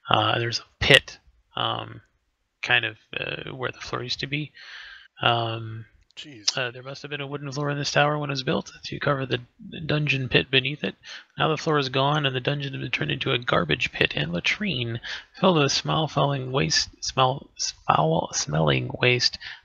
There's a pit, kind of where the floor used to be. Jeez. There must have been a wooden floor in this tower when it was built to cover the dungeon pit beneath it. Now the floor is gone, and the dungeon has been turned into a garbage pit and latrine, filled with foul-smelling waste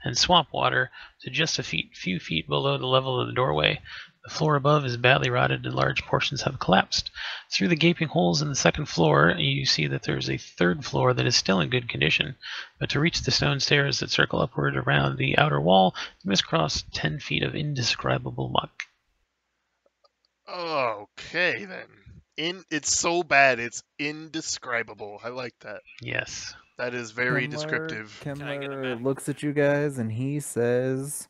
and swamp water to just a few feet below the level of the doorway. The floor above is badly rotted and large portions have collapsed. Through the gaping holes in the second floor, you see that there is a third floor that is still in good condition. But to reach the stone stairs that circle upward around the outer wall, you must cross 10 feet of indescribable muck. Okay then. It's so bad it's indescribable. I like that. Yes. That is very descriptive. Can I get a Kemler map? looks at you guys and he says,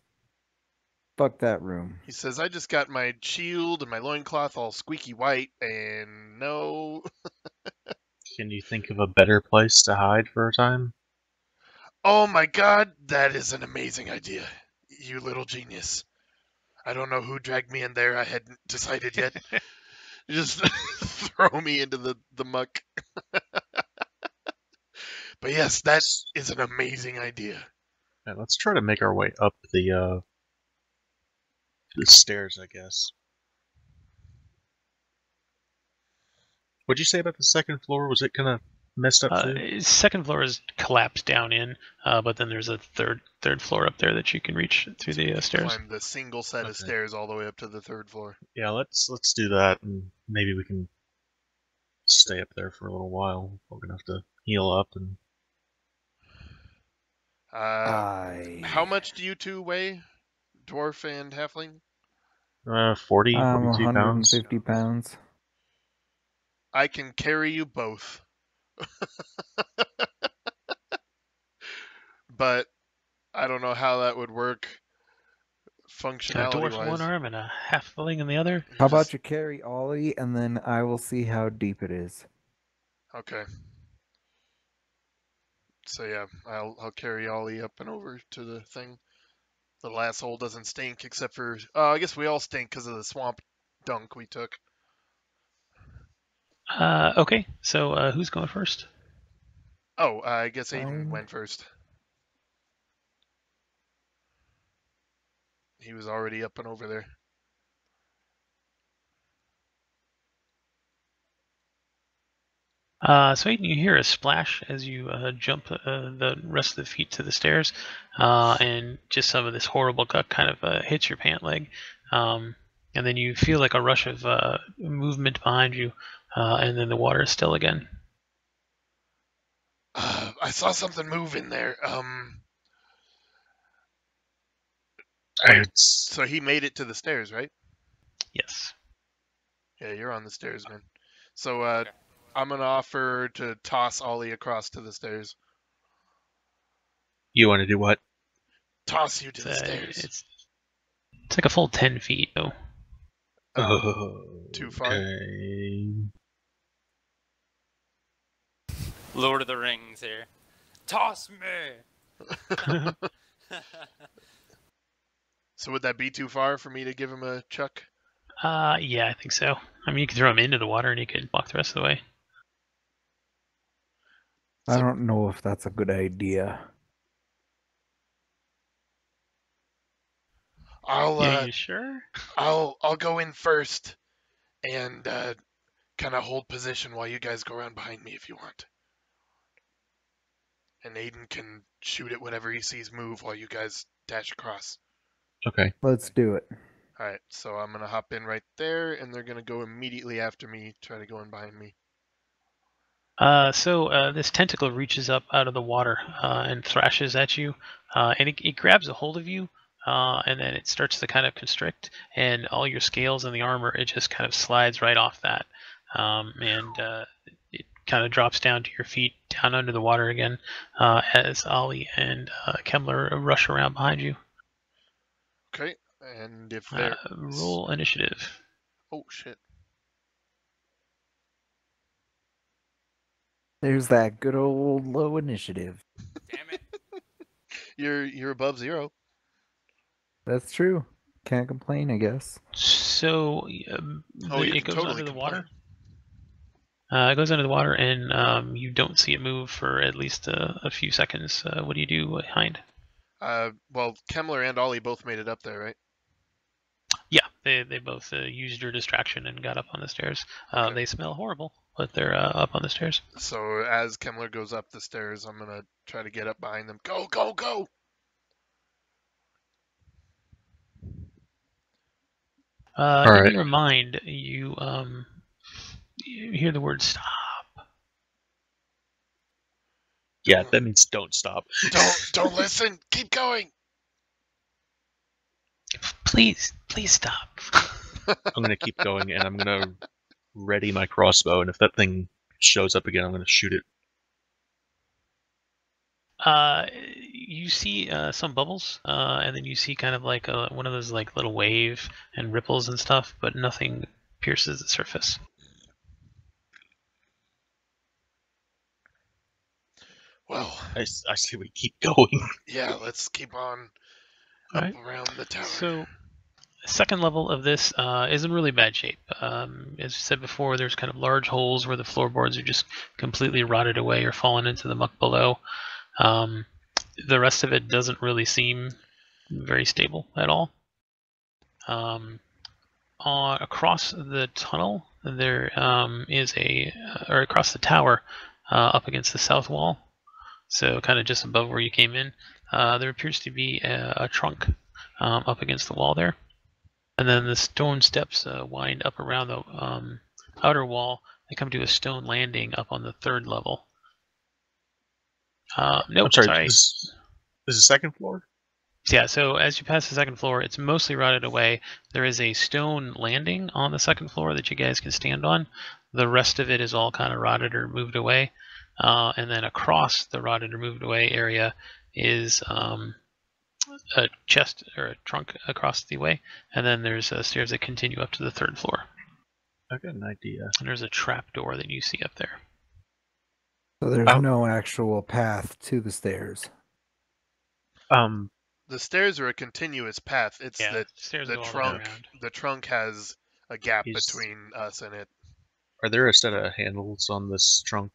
"Fuck that room." He says, I just got my shield and my loincloth all squeaky white, and no. Can you think of a better place to hide for a time? Oh my god, that is an amazing idea. You little genius. I don't know who dragged me in there. I hadn't decided yet. Just throw me into the muck. But yes, that is an amazing idea. Yeah, let's try to make our way up the stairs, I guess. What'd you say about the second floor? Was it kind of messed up too? Second floor is collapsed down in, but then there's a third floor up there that you can reach through the stairs. Climb the single set of stairs all the way up to the third floor. Yeah, let's do that, and maybe we can stay up there for a little while. We're gonna have to heal up and. How much do you two weigh, dwarf and halfling? 40, 42 pounds. 150 pounds. I can carry you both. But I don't know how that would work functionality A dwarf wise. one arm and a halfling in the other. How about you carry Ollie and then I will see how deep it is. Okay. So yeah, I'll carry Ollie up and over to the thing. The last hole doesn't stink except for I guess we all stink because of the swamp dunk we took. Okay, so who's going first? Oh, I guess Aiden went first. He was already up and over there. So Aiden, you hear a splash as you jump the rest of the feet to the stairs, and just some of this horrible guck kind of hits your pant leg, and then you feel like a rush of movement behind you, and then the water is still again. I saw something move in there. So he made it to the stairs, right? Yes. Yeah, you're on the stairs, man. So I'm gonna offer to toss Ollie across to the stairs. You want to do what? Toss you to the stairs. It's like a full 10 feet, though. Too far. Okay. Lord of the Rings here. Toss me! So would that be too far for me to give him a chuck? Yeah, I think so. I mean, you could throw him into the water and he could walk the rest of the way. I don't know if that's a good idea. You sure? I'll go in first and kind of hold position while you guys go around behind me if you want. And Aiden can shoot at whatever he sees move while you guys dash across. Okay. Let's do it. Alright, so I'm going to hop in right there, and they're going to go immediately after me, try to go in behind me. So this tentacle reaches up out of the water and thrashes at you, and it grabs a hold of you, and then it starts to kind of constrict, and all your scales and the armor, it just kind of slides right off that, and it kind of drops down to your feet, down under the water again, as Ollie and Kemler rush around behind you. Okay, and if they're... roll initiative. Oh, shit. There's that good old low initiative. Damn it. You're above 0. That's true. Can't complain, I guess. So you it can goes totally under the complain. water. It goes under the water, and you don't see it move for at least a few seconds. What do you do behind? Well, Kemmler and Ollie both made it up there, right? Yeah, they both used your distraction and got up on the stairs. Okay. They smell horrible, but they're up on the stairs. So as Kemmler goes up the stairs, I'm gonna try to get up behind them. Go, go, go! Give right. me a remind. You hear the word stop. Yeah, that means don't stop. Don't listen. Keep going. Please stop. I'm gonna keep going, and I'm gonna ready my crossbow. And if that thing shows up again, I'm gonna shoot it. You see some bubbles, and then you see kind of like one of those like little wave and ripples and stuff, but nothing pierces the surface. Well, I say we keep going. yeah, let's keep on All up right. around the tower. So, second level of this is in really bad shape. As I said before, there's kind of large holes where the floorboards are just completely rotted away or fallen into the muck below. The rest of it doesn't really seem very stable at all. Across the tunnel, there is or across the tower, up against the south wall, so kind of just above where you came in, there appears to be a trunk up against the wall there. And then the stone steps wind up around the outer wall. They come to a stone landing up on the third level. Nope, I'm sorry. sorry. This is second floor. Yeah, so as you pass the second floor, it's mostly rotted away. There is a stone landing on the second floor that you guys can stand on. The rest of it is all kind of rotted or moved away. And then across the rotted or moved away area is a chest or a trunk across the way. And then there's stairs that continue up to the third floor. I've got an idea. And there's a trap door that you see up there. So there's Oh. no actual path to the stairs. The stairs are a continuous path. It's Yeah, that stairs the go all the way trunk. around. The trunk has a gap Is- between us and it. Are there a set of handles on this trunk?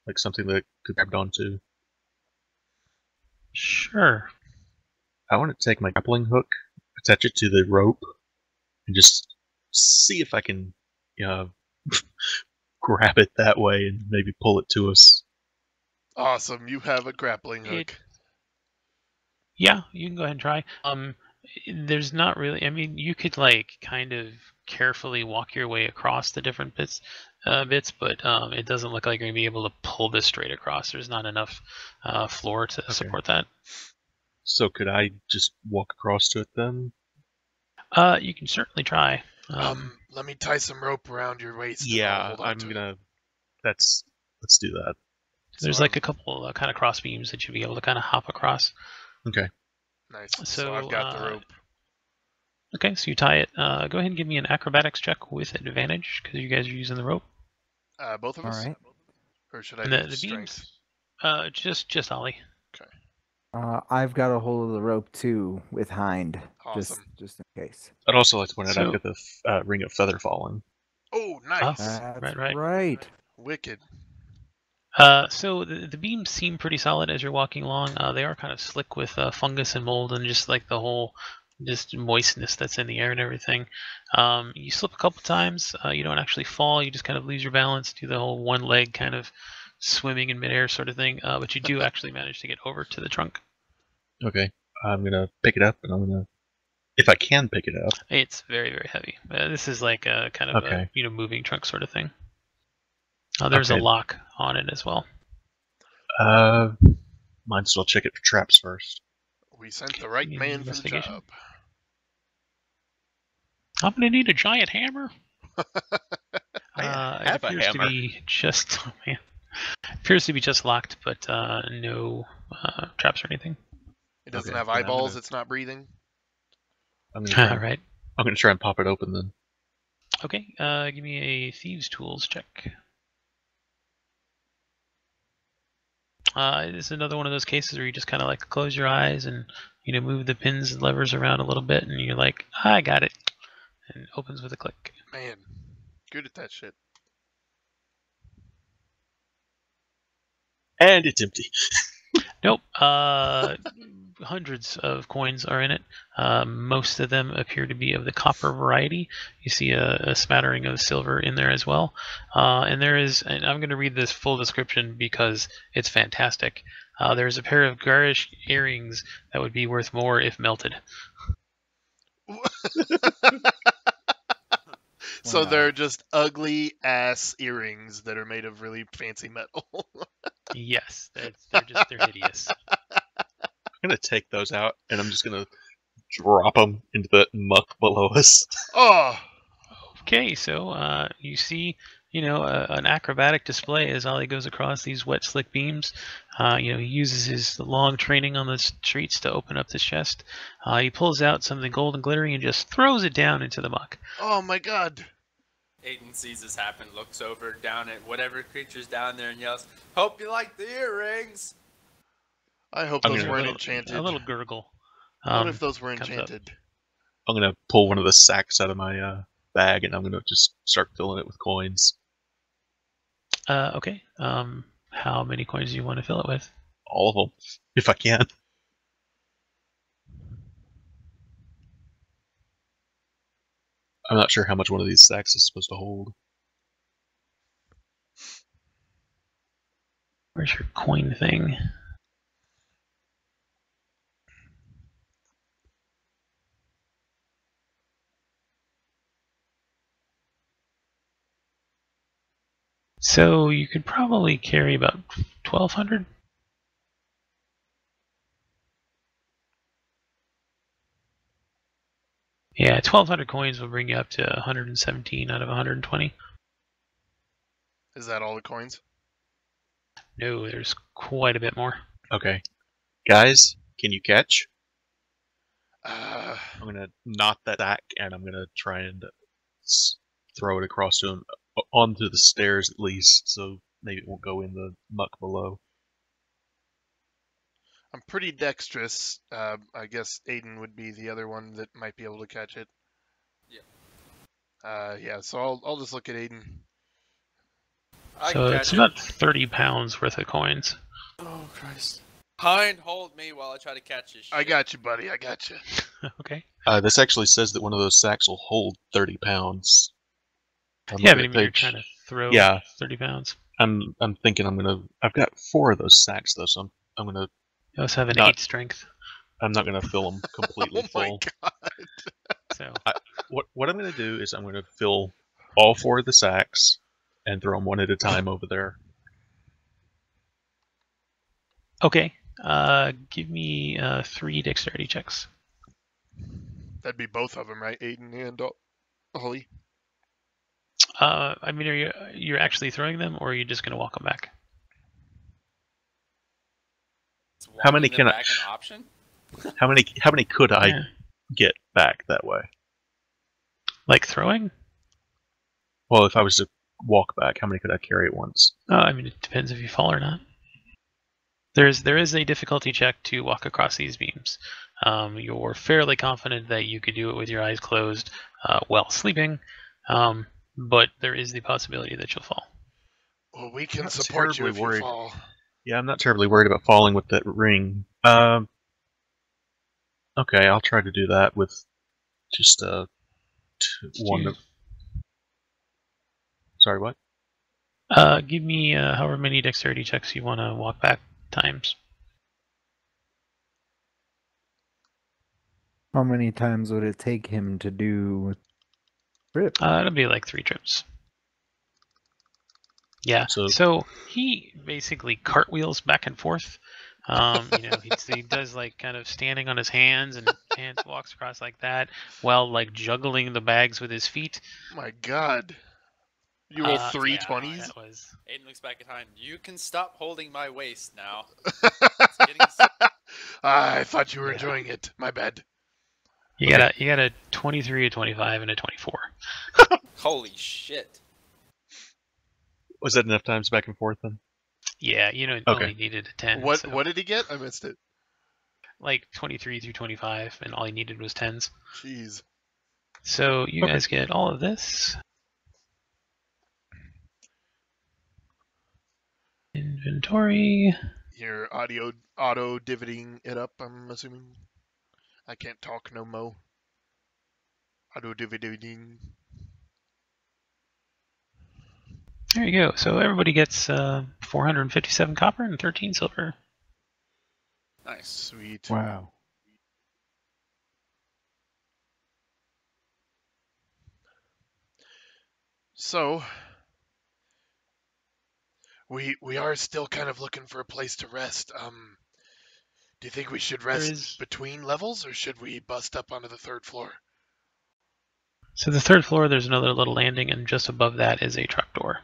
Like something that could grab onto? Sure. I want to take my grappling hook, attach it to the rope, and just see if I can grab it that way and maybe pull it to us. Awesome, you have a grappling hook. Yeah, you can go ahead and try. There's not really. I mean, you could like kind of carefully walk your way across the different bits, but it doesn't look like you're gonna be able to pull this straight across. There's not enough floor to support that. So could I just walk across to it then? You can certainly try. Let me tie some rope around your waist. and I'll Yeah, hold on I'm to it. gonna. Let's do that. There's So like a couple kind of cross beams that you'll be able to kind of hop across. Okay. Nice. So, So I've got the rope. Okay, so you tie it. Go ahead and give me an acrobatics check with advantage because you guys are using the rope. Both of All us. right. Or should I And do the strength? beams, just Ollie. I've got a hold of the rope too with Hind, Awesome. just in case. I'd also like to point out So- I've got the ring of feather falling. Oh, nice. That's Right. right. Wicked. So the beams seem pretty solid as you're walking along. They are kind of slick with fungus and mold and just like the whole just moistness that's in the air and everything. You slip a couple times. You don't actually fall. You just kind of lose your balance, do the whole one leg kind of swimming in midair sort of thing. But you do actually manage to get over to the trunk. Okay. I'm gonna pick it up, and I'm gonna, if I can pick it up. It's very, very heavy. This is like a kind of Okay. a moving trunk sort of thing. There's Okay. a lock on it as well. Might as well check it for traps first. We sent the right Need man for the investigation? job. I'm gonna need a giant hammer. I It have a appears to hammer. be just appears to be just locked, but no traps or anything. It doesn't Okay, have then I'm eyeballs. gonna- It's not breathing. I'm gonna try. All And, right. I'm gonna try and pop it open then. Okay. Give me a thieves' tools check. This is another one of those cases where you just kind of like close your eyes and move the pins and levers around a little bit, and you're like, I got it, and it opens with a click. Man, good at that shit. And it's empty. Nope. Hundreds of coins are in it. Most of them appear to be of the copper variety. You see a smattering of silver in there as well. And I'm going to read this full description because it's fantastic. There's a pair of garish earrings that would be worth more if melted. So Wow. they're just ugly ass earrings that are made of really fancy metal. Yes, they're hideous. I'm gonna take those out, and I'm just gonna drop them into the muck below us. Oh, Okay, so you see, an acrobatic display as Ollie goes across these wet, slick beams. He uses his long training on the streets to open up this chest. He pulls out something gold and glittery and just throws it down into the muck. oh my God. Aiden sees this happen, looks over down at whatever creature's down there and yells, "Hope you like the earrings!" I hope I'm those gonna- weren't A enchanted. little gurgle. What if those were comes up. enchanted? I'm gonna pull one of the sacks out of my bag, and I'm gonna just start filling it with coins. Okay. How many coins do you want to fill it with? All of them, if I can. I'm not sure how much one of these sacks is supposed to hold. Where's your coin thing? So you could probably carry about 1,200. Yeah, 1,200 coins will bring you up to 117 out of 120. Is that all the coins? No, there's quite a bit more. Okay, guys, can you catch? Uh, I'm gonna knot that sack, and I'm gonna try and throw it across to him, onto the stairs at least, so maybe it won't go in the muck below. I'm pretty dexterous. I guess Aiden would be the other one that might be able to catch it. Yeah, so I'll just look at Aiden. I So catch it's it. about 30 pounds worth of coins. Oh, Christ. Hind, hold me while I try to catch this shit. I got you, buddy. I got you. Okay. This actually says that one of those sacks will hold 30 pounds. I'm Yeah, looking but I at mean, you're page- trying to throw Yeah. 30 pounds. I'm thinking I've got 4 of those sacks though, so I'm gonna You also have an Not- 8 strength. I'm not gonna fill them completely Oh my full. God. So What I'm gonna do is I'm gonna fill all 4 of the sacks and throw them one at a time over there. okay. Give me 3 dexterity checks. That'd be both of them, right? Aiden and Ollie. I mean, you're actually throwing them, or are you just gonna walk them back? Is How many walking them can I- back an option? How many could I Yeah. get back that way? Like throwing? Well, if I was to walk back, how many could I carry at once? I mean, it depends if you fall or not. There is a difficulty check to walk across these beams. You're fairly confident that you could do it with your eyes closed while sleeping, but there is the possibility that you'll fall. Well, we can Not support you terribly if worried. you fall. Yeah, I'm not terribly worried about falling with that ring. Okay, I'll try to do that with just one. Sorry, what? Give me however many dexterity checks you want to walk back times. How many times would it take him to do trip? It'll be like 3 trips. Yeah. So- So he basically cartwheels back and forth. He does like kind of standing on his hands and walks across like that while like juggling the bags with his feet. My God. You roll Yeah, 320s? that was. Aiden looks back at Hind. You can stop holding my waist now. It's getting I thought you were Yeah. enjoying it. My bad. You got a 23, a 25, and a 24. Holy shit. Was that enough times back and forth then? Yeah, Okay. only needed a 10. What so, what did he get? I missed it. Like 23 through 25, and all he needed was 10s. Jeez. So you Okay. guys get all of this. And Inventory. You're auto dividing it up, I'm assuming. I can't talk no mo. Auto dividing. There you go. So everybody gets 457 copper and 13 silver. Nice. Sweet. Wow. So we are still kind of looking for a place to rest. Do you think we should rest between levels, or should we bust up onto the 3rd floor? So the 3rd floor, there's another little landing, and just above that is a trapdoor.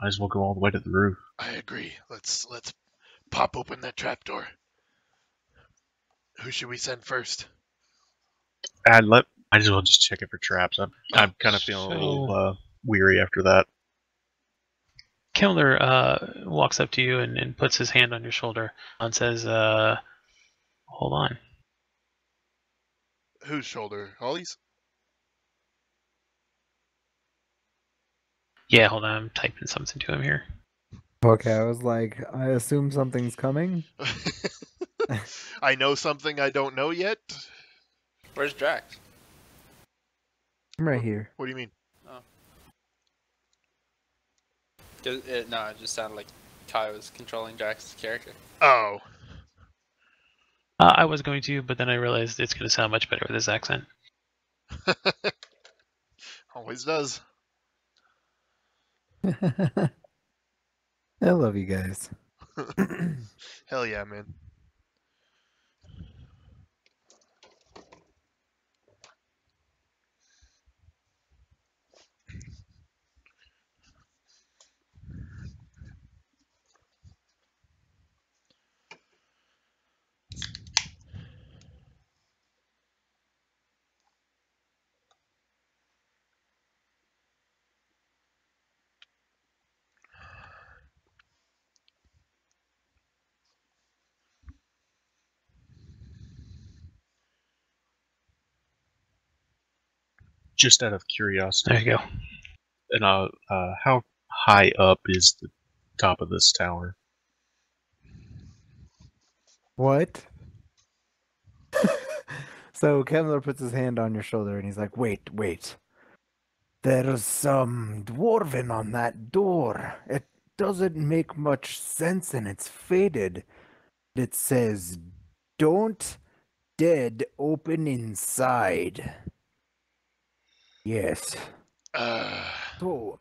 Might as well go all the way to the roof. I agree. Let's pop open that trapdoor. Who should we send first? I might as well just check it for traps. I'm kind of feeling a little weary after that. Kellner walks up to you and puts his hand on your shoulder and says, hold on. Whose shoulder? Holly's? Yeah, hold on. I'm typing something to him here. Okay, I was like, I assume something's coming. I know something I don't know yet. Where's Drax? I'm right here. What do you mean? No, it just sounded like Kai was controlling Drax's character. Oh. I was going to, but then I realized it's going to sound much better with his accent. Always does. I love you guys. Hell yeah, man. Just out of curiosity. There you go. And how high up is the top of this tower? What? So Kemmler puts his hand on your shoulder and he's like, wait. There's some dwarven on that door. It doesn't make much sense and it's faded. It says, don't dead open inside. Yes. So,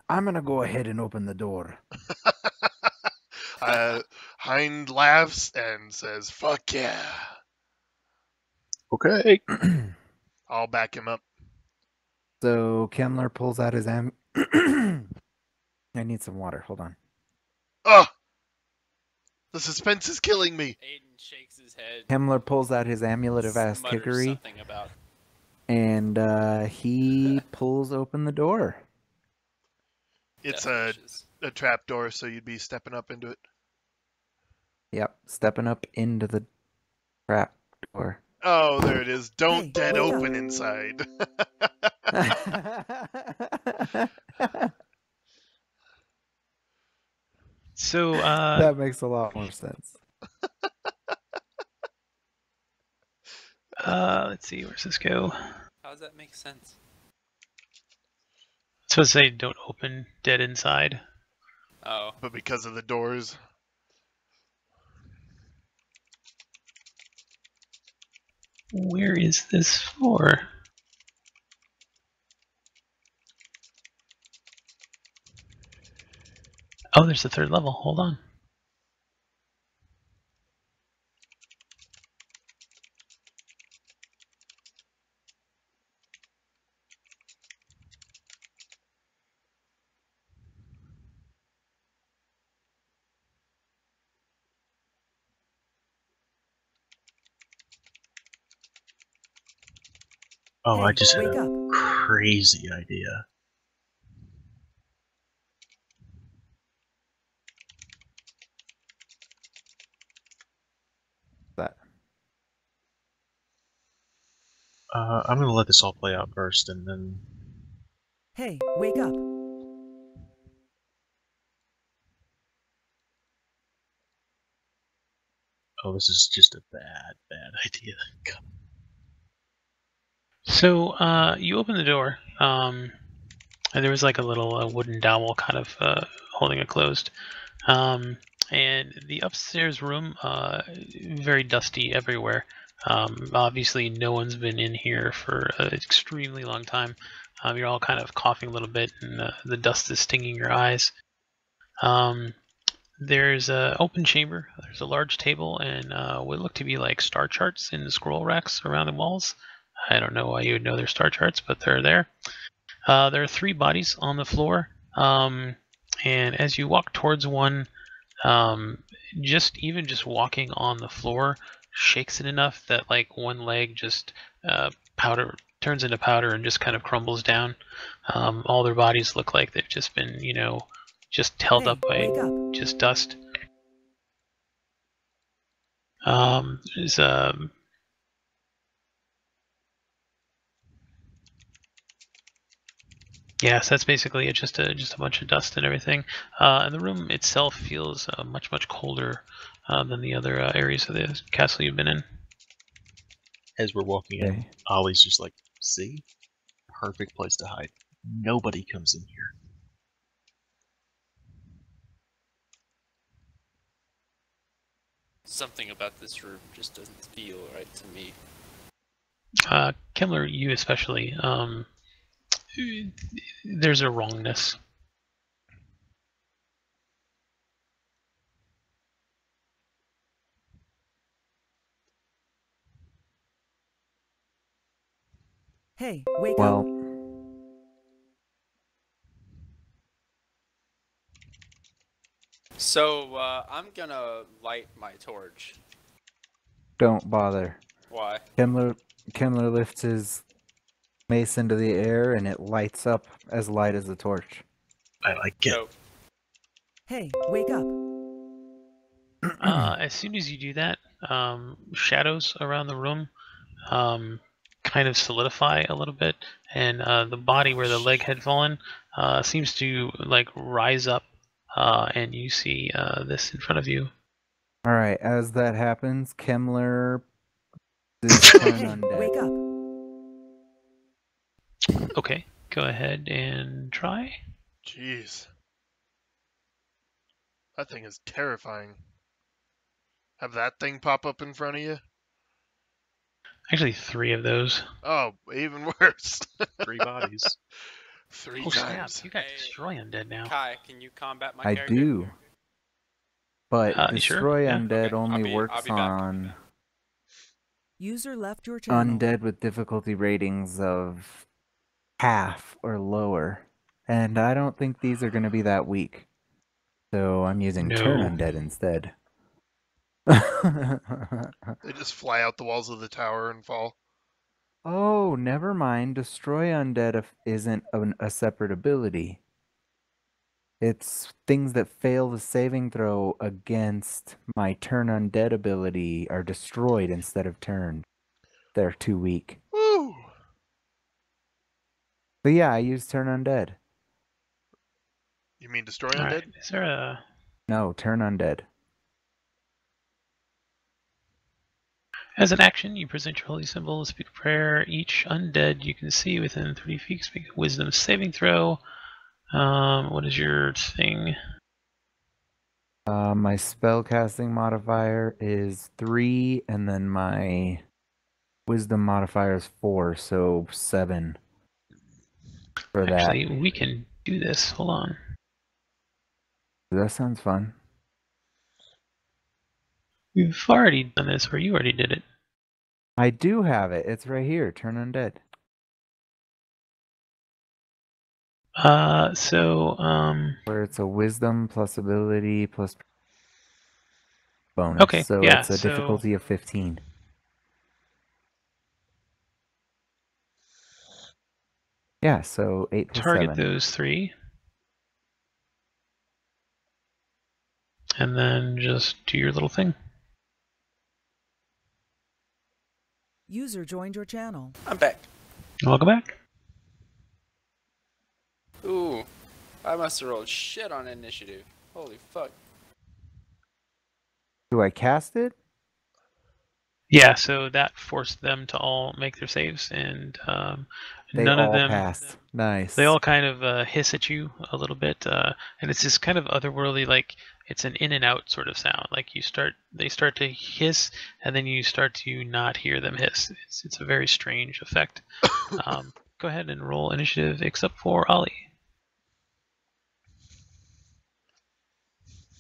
I'm gonna go ahead and open the door. Hind laughs and says, "Fuck yeah." Okay. I'll back him up. So Kemmler pulls out his I need some water. Hold on. Oh! The suspense is killing me. Aiden shakes his head. Kemmler pulls out his amulet of ass mutters kickery, something about and he pulls open the door. It's death a wishes. trap door, so you'd be stepping up into it. Yep, stepping up into the trap door. Oh, there it is. Don't Hey, dead wake open up. inside. So, That makes a lot more sense. let's see. Where's this go? How does that make sense? It's supposed to say don't open dead inside. Oh, But because of the doors. Where is this for? Oh, there's the 3rd level. Hold on. Oh, I Hey, just had wake a up. crazy idea. That. I'm gonna let this all play out first, and then Hey, wake up. Oh, this is just a bad idea. God. So you open the door, and there was like a little wooden dowel kind of holding it closed. And the upstairs room, very dusty everywhere. Obviously, no one's been in here for an extremely long time. You're all kind of coughing a little bit, and the dust is stinging your eyes. There's an open chamber. There's a large table and what look to be like star charts in the scroll racks around the walls. I don't know why you would know they're star charts, but they're there. There are 3 bodies on the floor, and as you walk towards one, just walking on the floor shakes it enough that like one leg just powder turns into powder and just kind of crumbles down. All their bodies look like they've just been, just held up by just dust. There's yeah, so that's basically it. Just a bunch of dust and everything. And the room itself feels much colder than the other areas of the castle you've been in. As we're walking in, Okay. Ollie's just like, see? Perfect place to hide. Nobody comes in here. Something about this room just doesn't feel right to me. Kemmler, you especially. There's a wrongness. Hey, wake Well, up. So, I'm gonna light my torch. don't bother. Why? Kemmler lifts his mace into the air and it lights up as light as the torch. I like it. So, Hey, wake up. As soon as you do that, shadows around the room kind of solidify a little bit, and the body where the leg had fallen seems to like rise up, and you see this in front of you. All right, as that happens, Kemmler is turn Hey, undead. wake up. Okay, go ahead and try. Jeez. That thing is terrifying. Have that thing pop up in front of you? Actually, 3 of those. Oh, even worse. 3 bodies. 3 Oh snap! times. You got Hey. destroy undead now. Kai, can you combat my I character? do. But You sure? destroy Yeah. undead Okay, only I'll works be back. on User left your channel. undead with difficulty ratings of half or lower. And I don't think these are going to be that weak. So I'm using turn No. undead instead. They just fly out the walls of the tower and fall. Oh, never mind. Destroy undead isn't a separate ability. It's things that fail the saving throw against my turn undead ability are destroyed instead of turned. They're too weak. Woo! But yeah, I use turn undead. You mean destroy All undead? right. Is there a? No, turn undead. As an action, you present your holy symbol, speak a prayer. Each undead you can see within 30 feet speak a wisdom saving throw. What is your thing? My spellcasting modifier is 3, and then my wisdom modifier is 4, so 7 for Actually, we can do this. Hold on. that. That sounds fun. We've already done this, or you already did it. I do have it. It's right here. Turn undead. Where it's a wisdom plus ability plus bonus. Okay, So yeah, it's a so- difficulty of 15. Yeah, so 8 plus target 7. those 3. And then just do your little thing. User joined your channel. I'm back. Welcome back. Ooh, I must have rolled shit on initiative. Holy fuck. Do I cast it? Yeah, so that forced them to all make their saves, and They none of all them. passed. Nice. They all kind of hiss at you a little bit, and it's this kind of otherworldly, like it's an in and out sort of sound. Like they start to hiss, and then you start to not hear them hiss. It's a very strange effect. Go ahead and roll initiative, except for Ollie.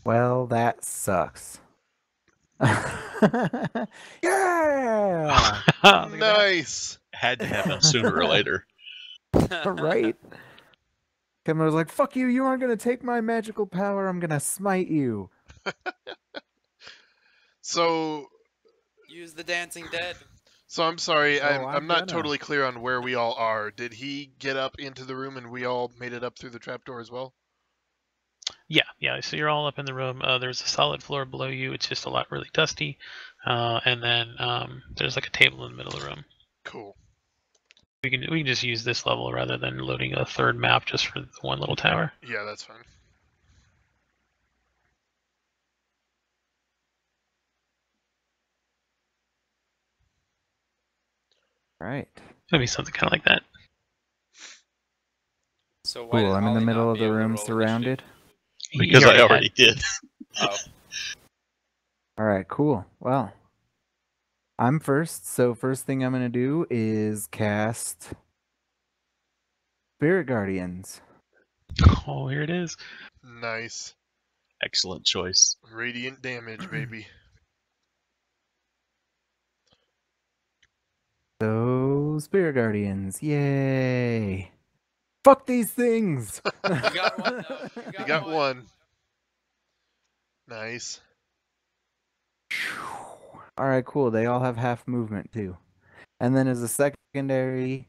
Well, that sucks. Yeah! Look at that. Nice. Had to happen sooner or later. Right? Kemler's like, fuck you, you aren't gonna take my magical power, I'm gonna smite you. So Use the dancing dead. I'm sorry. Oh, I'm I'm not gonna. totally clear on where we all are. Did he get up into the room and we all made it up through the trapdoor as well? Yeah. So you're all up in the room. There's a solid floor below you. It's just a lot really dusty, and then there's like a table in the middle of the room. Cool. We can just use this level rather than loading a third map just for the one little tower. Yeah, that's fine. Right. Maybe something kind of like that. So why Cool, did I'm in the Ollie middle not of be the able to room roll surrounded. Because I already did. Oh, Alright, cool. Well, I'm first, so first thing I'm gonna do is cast Spirit Guardians. Oh, here it is. Nice. Excellent choice. Radiant damage, baby. So, Spirit Guardians, yay! Fuck these things! you got one though. You got one. Nice. Alright, cool. They all have half movement too. And then as a secondary,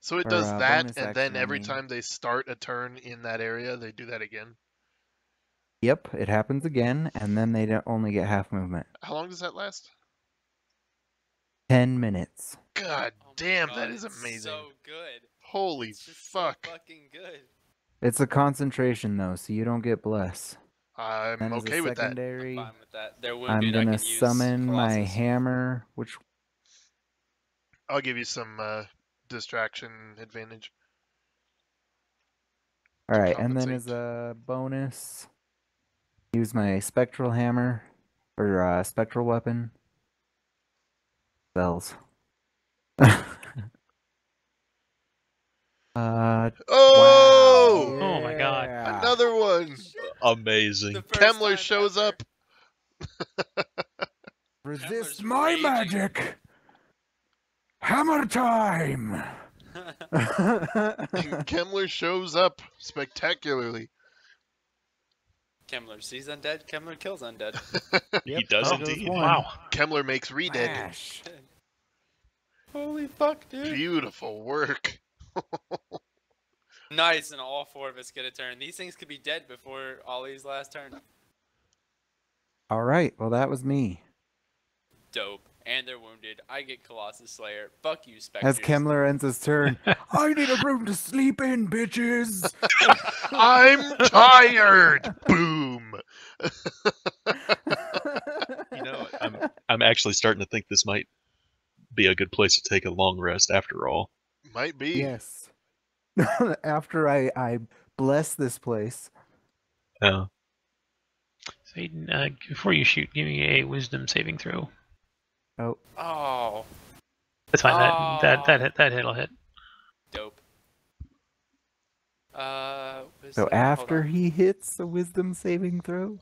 So it Or, does that, bonus and then action, I every mean. time they start a turn in that area, they do that again. yep, it happens again, and then they don't only get half movement. How long does that last? 10 minutes. God Oh my damn, God, that is it's amazing. So good. Holy It's just fuck. So fucking good. It's a concentration though, so you don't get bless. I'm Then as okay a with that. I'm secondary, fine with that. They're I'm wounded. I gonna can use summon my Colossus. hammer, which I'll give you some distraction advantage. all right, and then compensate. as a bonus, use my spectral hammer or spectral weapon. Spells. Oh! wow. Oh my God. Yeah. Another one! Amazing. The first Kemmler time shows ever. up. Resist Kemmler's my raging. magic. Hammer time. And Kemmler shows up spectacularly. Kemmler sees undead. Kemmler kills undead. He does there goes indeed. one. Wow. Kemmler makes re-dead. Smash. Holy fuck, dude. Beautiful work. Nice, and all four of us get a turn. These things could be dead before Ollie's last turn. All right. Well, that was me. Dope. And they're wounded. I get Colossus Slayer. Fuck you, Spectres. As Kemmler ends his turn, I need a room to sleep in, bitches. I'm tired. Boom. You know, I'm actually starting to think this might be a good place to take a long rest after all. Might be. Yes. After I bless this place. Yeah. Aiden, before you shoot, give me a wisdom saving throw. Oh, Oh, That's fine. Oh. That hit'll hit. dope. so Wisdom, after hold on. he hits a wisdom saving throw?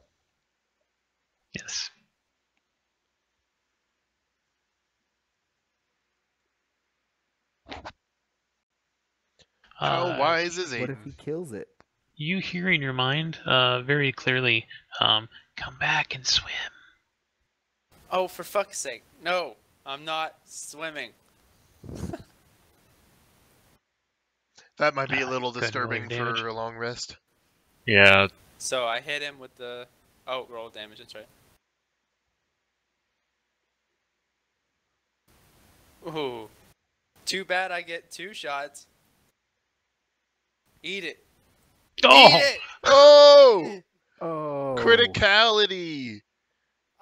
Yes. How wise is What if he Aiden? kills it? You hear in your mind very clearly, come back and swim. Oh, for fuck's sake. No, I'm not swimming. That might be a Ah, little good rolling disturbing damage. for a long rest. Yeah. So I hit him with the... Oh, roll damage, that's right. Ooh. Too bad I get 2 shots. Eat it. Oh! Eat it! Oh! Oh. Criticality!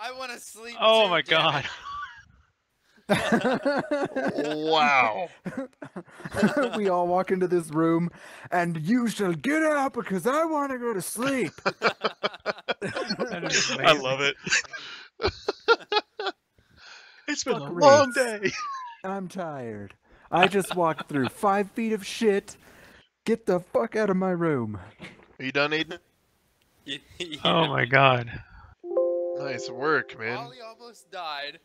I want to sleep. Oh too, my damn god. Wow. We all walk into this room, and you shall get out because I want to go to sleep. That is I amazing. love it. It's been Fuck a long rates. day. I'm tired. I just walked through 5 feet of shit. Get the fuck out of my room. Are you done, Aiden? Yeah. Oh my god. Nice work, man. Ollie almost died.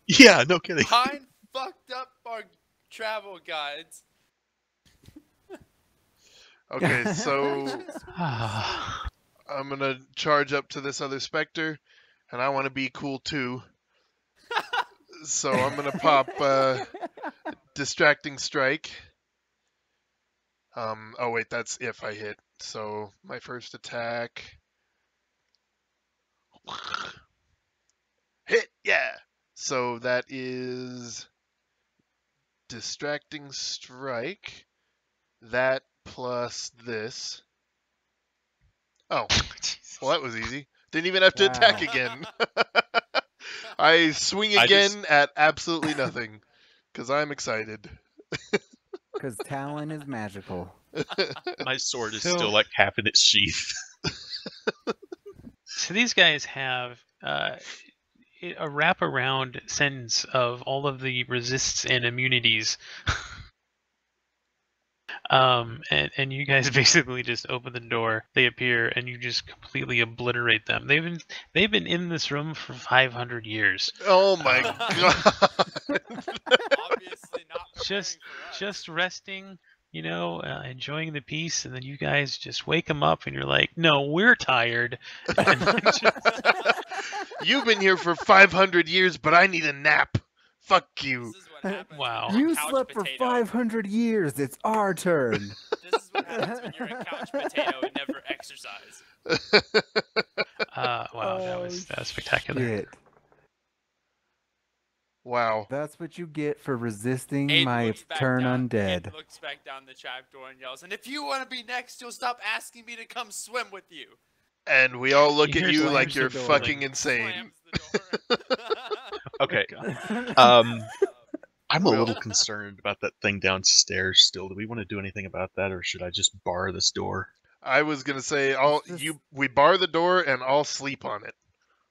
Yeah, no kidding. Pine fucked up our travel guides. Okay, so Ah. I'm gonna charge up to this other Spectre, and I want to be cool too. So I'm gonna pop Distracting Strike. Oh wait, that's if I hit. So my first attack. Hit, yeah. So that is Distracting Strike. That plus this. Oh, well that was easy. Didn't even have to attack Wow. again. I swing I again just- at absolutely nothing, because I'm excited. Because Talon is magical. My sword is So- still like half in its sheath. So these guys have a wraparound sentence of all of the resists and immunities. And you guys basically just open the door, they appear, and you just completely obliterate them. They've been in this room for 500 years. Oh my god. Obviously not Just preparing for us. just resting, enjoying the peace, and then you guys just wake them up, and you're like, "No, we're tired." And then You've been here for 500 years, but I need a nap. Fuck you. This is what happens. Wow. When you're a You couch slept for potato. 500 years. It's our turn. This is what happens when you're a couch potato and never exercise. wow, that was spectacular. Shit. Wow. That's what you get for resisting Aiden my looks back turn down, undead. Aiden looks back down the trapdoor and yells, "And if you want to be next, you'll stop asking me to come swim with you." And we all look You at hear you slams like the you're door. fucking insane. Slams the door. Okay. God. I'm a Well- little concerned about that thing downstairs still. Do we want to do anything about that, or should I just bar this door? I was gonna say, It's just- we bar the door and I'll sleep on it.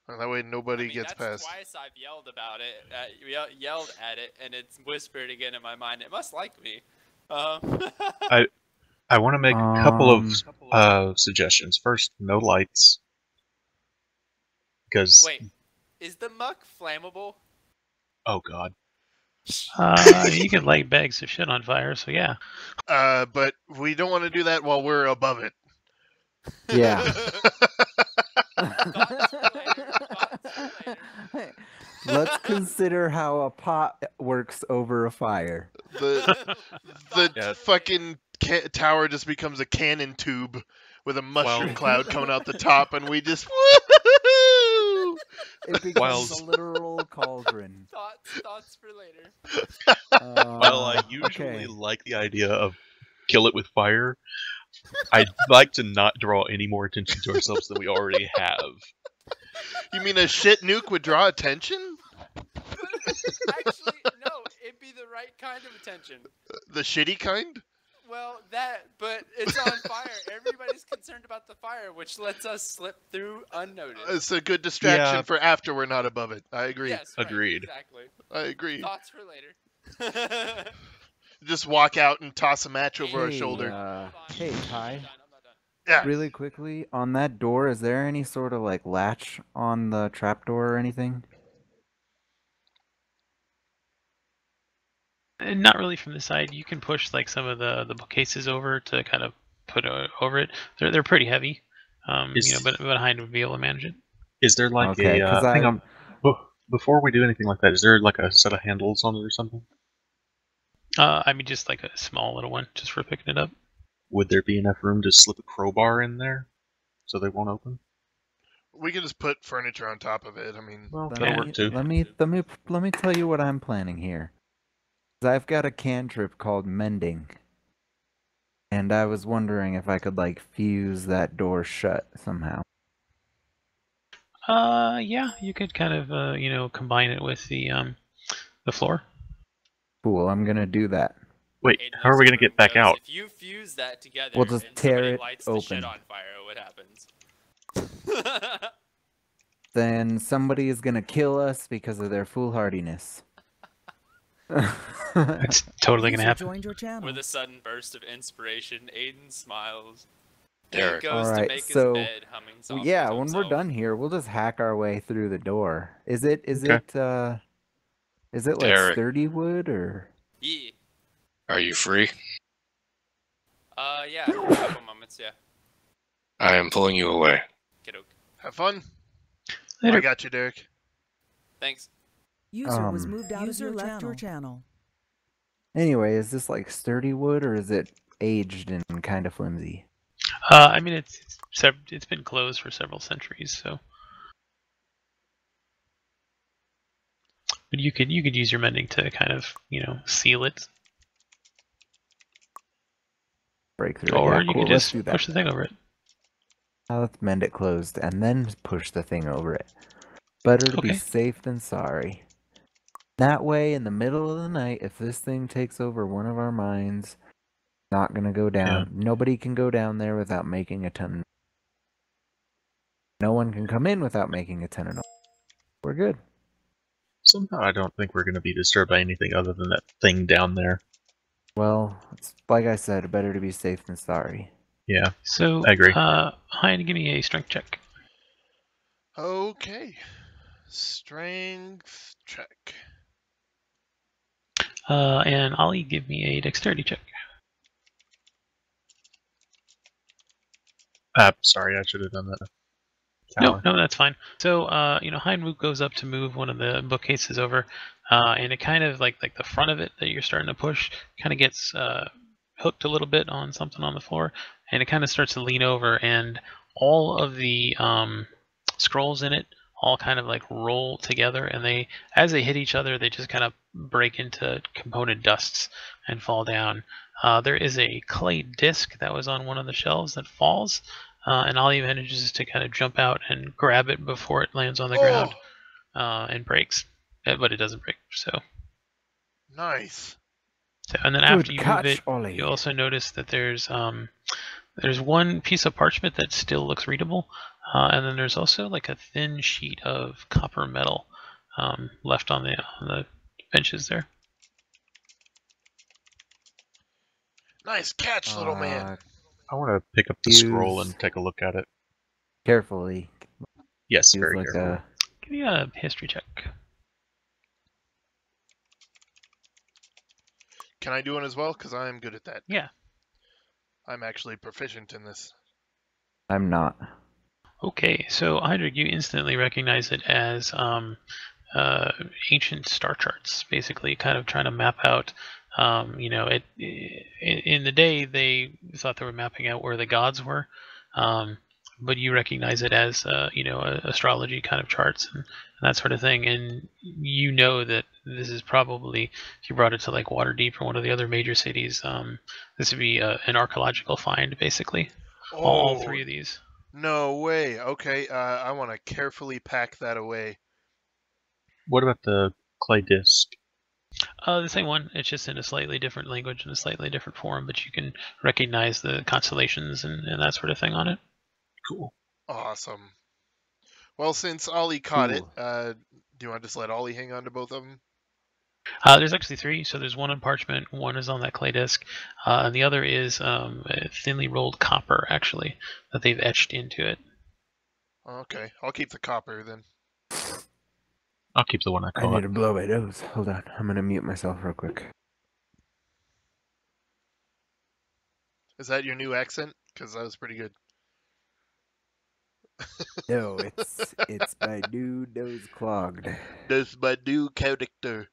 And that way nobody I mean, gets that's past. twice I've yelled about it, yelled at it, and it's whispered again in my mind. It must like me. I want to make a couple of suggestions. First, no lights. Because, Wait, is the muck flammable? oh god. You can light bags of shit on fire, so yeah. But we don't want to do that while we're above it. Yeah. Thoughts for later, thoughts for later. Let's consider how a pot works over a fire. The Yeah. fucking tower just becomes a cannon tube with a mushroom Well- cloud coming out the top, and we just woo! It becomes Whilst- a literal cauldron. Thoughts for later. While I usually okay. like the idea of kill it with fire, I'd like to not draw any more attention to ourselves than we already have. You mean a shit nuke would draw attention? Actually, no, it'd be the right kind of attention. The shitty kind? Well, but it's on fire. Everybody's concerned about the fire, which lets us slip through unnoticed. It's a good distraction Yeah. for after we're not above it. I agree. Yes, right, Agreed. Exactly. I agree. Thoughts for later. Just walk out and toss a match over our Hey, shoulder. Hey, Ty. I'm not done. Yeah. Really quickly, on that door, is there any sort of like latch on the trapdoor or anything? And not really from the side. You can push like some of the bookcases over to kind of put over it. They're pretty heavy. But behind would be able to manage it. Is there like Okay, 'cause I- hang on. Before we do anything like that, is there like a set of handles on it or something? Just like a small little one, just for picking it up. Would there be enough room to slip a crowbar in there so they won't open? We can just put furniture on top of it. I mean, Well, Let that'll me, work too. let me tell you what I'm planning here. 'Cause I've got a cantrip called Mending, and I was wondering if I could like fuse that door shut somehow. Yeah, you could kind of combine it with the floor. Cool, I'm gonna do that. Wait, Aiden how are looks we gonna over get and back goes, out? If you fuse that together We'll just and tear somebody it lights the shit open. on fire, what happens? Then somebody is gonna kill us because of their foolhardiness. It's totally gonna User happen. joined your channel. With a sudden burst of inspiration, Aiden smiles. Derek. He goes to Alright, make so, his bed, humming softly yeah, to when we're himself. done here, we'll just hack our way through the door. Is it Okay. like Derek. sturdy wood or? Yeah. Are you free? Yeah, for a couple moments, yeah. I am pulling you away. Kiddo. Have fun. Later. I got you, Derek. Thanks. User was Um, moved out of your channel. Anyway, is this like sturdy wood or is it aged and kind of flimsy? I mean, it's been closed for several centuries, so. But you could use your mending to kind of seal it, Break through. or Yeah, you cool. could Let's just do that. push the thing over it. Let's mend it closed and then push the thing over it. Better to be Okay. safe than sorry. That way, in the middle of the night, if this thing takes over one of our minds, not gonna go down. Yeah. Nobody can go down there without making a ton of noise. No one can come in without making a ton of noise. We're good. Somehow I don't think we're gonna be disturbed by anything other than that thing down there. Well, it's like I said, better to be safe than sorry. Yeah, So, I agree. Hein, give me a strength check. Okay. Strength check. And Ollie, give me a dexterity check. Sorry, I should have done that. No, that's fine. So, Hein goes up to move one of the bookcases over, and it kind of like the front of it that you're starting to push kind of gets hooked a little bit on something on the floor, and it kind of starts to lean over, and all of the scrolls in it all kind of like roll together, and as they hit each other, they just kind of break into component dusts and fall down. There is a clay disc that was on one of the shelves that falls. And Ollie manages to kind of jump out and grab it before it lands on the ground and breaks. But it doesn't break. So, Nice. and then Good after you move catch, it, Ollie. you also notice that there's one piece of parchment that still looks readable, and then there's also like a thin sheet of copper metal left on the benches there. Nice catch, little man. I want to pick up the scroll and take a look at it. Carefully. Yes, Use very like carefully. Give me a history check. Can I do one as well? Because I am good at that. Yeah. I'm actually proficient in this. I'm not. Okay, so Hydric, you instantly recognize it as ancient star charts, basically, kind of trying to map out. In the day they thought they were mapping out where the gods were, but you recognize it as astrology kind of charts and that sort of thing, and you know that this is probably, if you brought it to like Waterdeep or one of the other major cities, this would be an archaeological find, basically. All three of these. No way. Okay, I want to carefully pack that away. What about the clay disc? The same one. It's just in a slightly different language and a slightly different form, but you can recognize the constellations and that sort of thing on it. Cool. Awesome. Well, since Ollie caught Cool. it, do you want to just let Ollie hang on to both of them? There's actually three. So there's one on parchment, one is on that clay disc, and the other is thinly rolled copper, actually, that they've etched into it. Okay, I'll keep the copper then. I'll keep the one I I caught. need to blow my nose. Hold on. I'm gonna mute myself real quick. Is that your new accent? Because that was pretty good. No, it's my new nose clogged. That's my new character.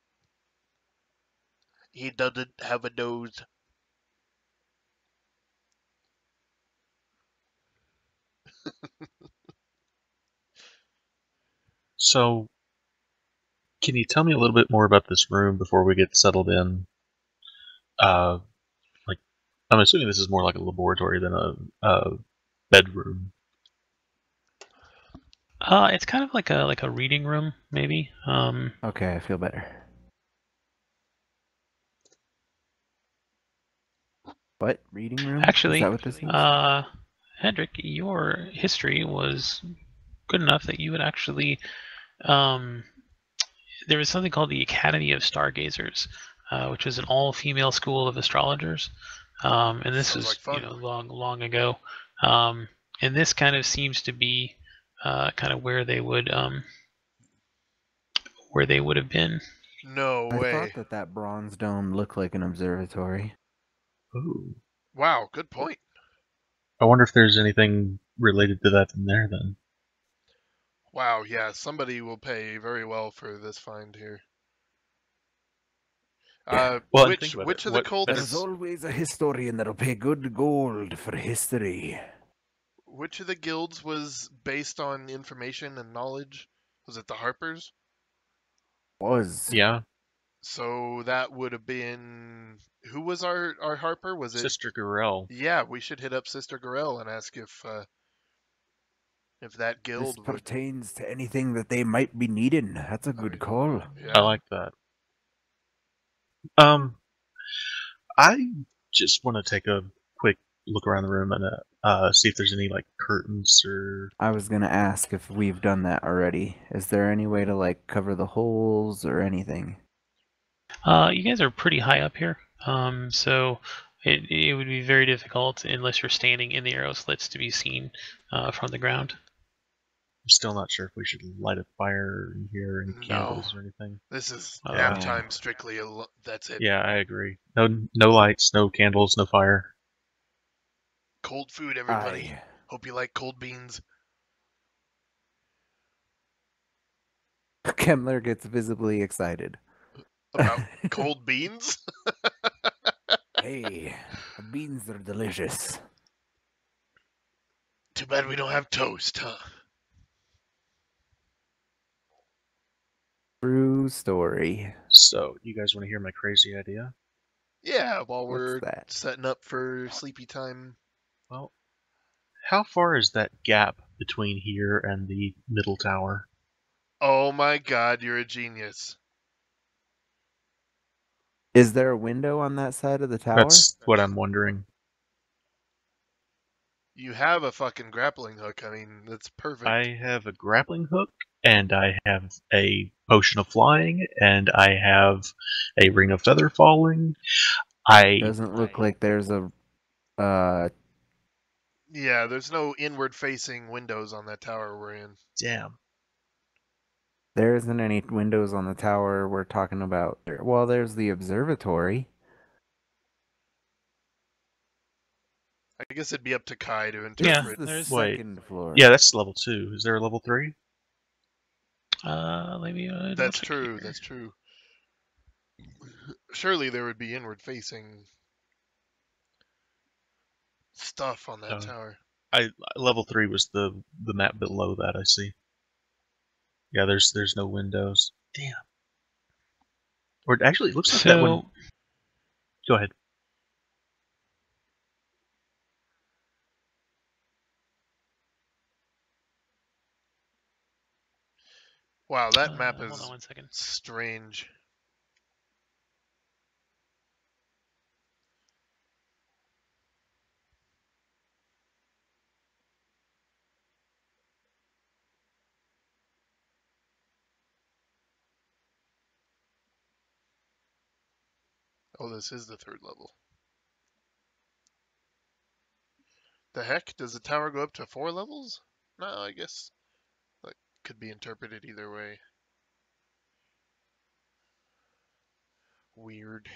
He doesn't have a nose. So, can you tell me a little bit more about this room before we get settled in? Like, I'm assuming this is more like a laboratory than a bedroom. It's kind of like a reading room, maybe. Okay, I feel better. What? Reading room? Is Actually, that what this is? Hendrik, your history was good enough that you would actually um, there was something called the Academy of Stargazers, which was an all-female school of astrologers, and this Sounds was like fun. long ago. And this kind of seems to be kind of where they would have been. No I way. thought that bronze dome looked like an observatory. Ooh. Wow, good point. I wonder if there's anything related to that in there then. Wow, yeah, somebody will pay very well for this find here. Well, and think Which about which it. of the What cultists? There's always a historian that'll pay good gold for history. Which of the guilds was based on information and knowledge? Was it the Harpers? Was. Yeah, So that would have been who was our Harper? Was it? Sister Gorell. Yeah, we should hit up Sister Gorell and ask if that This guild would. pertains to anything that they might be needing. That's a good call. Yeah. I like that. I just want to take a quick look around the room and see if there's any like curtains or. I was gonna ask if we've done that already. Is there any way to like cover the holes or anything? You guys are pretty high up here, so it would be very difficult unless you're standing in the arrow slits to be seen from the ground. I'm still not sure if we should light a fire in here, any No. candles or anything. This is Oh. nap time strictly. That's it. Yeah, I agree. No lights, no candles, no fire. Cold food, everybody. Aye. Hope you like cold beans. Kemmler gets visibly excited. About cold beans? Hey, the beans are delicious. Too bad we don't have toast, huh? True story. So, you guys want to hear my crazy idea? Yeah, while What's we're that? setting up for sleepy time. Well, how far is that gap between here and the middle tower? Oh my god, you're a genius. Is there a window on that side of the tower? That's what I'm wondering. You have a fucking grappling hook. I mean, that's perfect. I have a grappling hook, and I have a potion of flying, and I have a ring of feather falling. Doesn't look like there's a Yeah, there's no inward facing windows on that tower we're in. Damn. there isn't any windows on the tower we're talking about. Well, there's the observatory. I guess it'd be up to Kai to Yeah, interpret. The there's- Wait. second floor. Yeah, that's level 2. Is there a level 3? Let me. That's double-check true. here. That's true. Surely there would be inward facing stuff on that Oh. tower. Level 3 was the map below that, I see. Yeah, there's no windows. Damn. Or actually, it looks like that one. Go ahead. Wow, that map hold is on 1 second. strange. Oh, this is the third level. The heck? Does the tower go up to 4 levels? No, I guess that could be interpreted either way. Weird.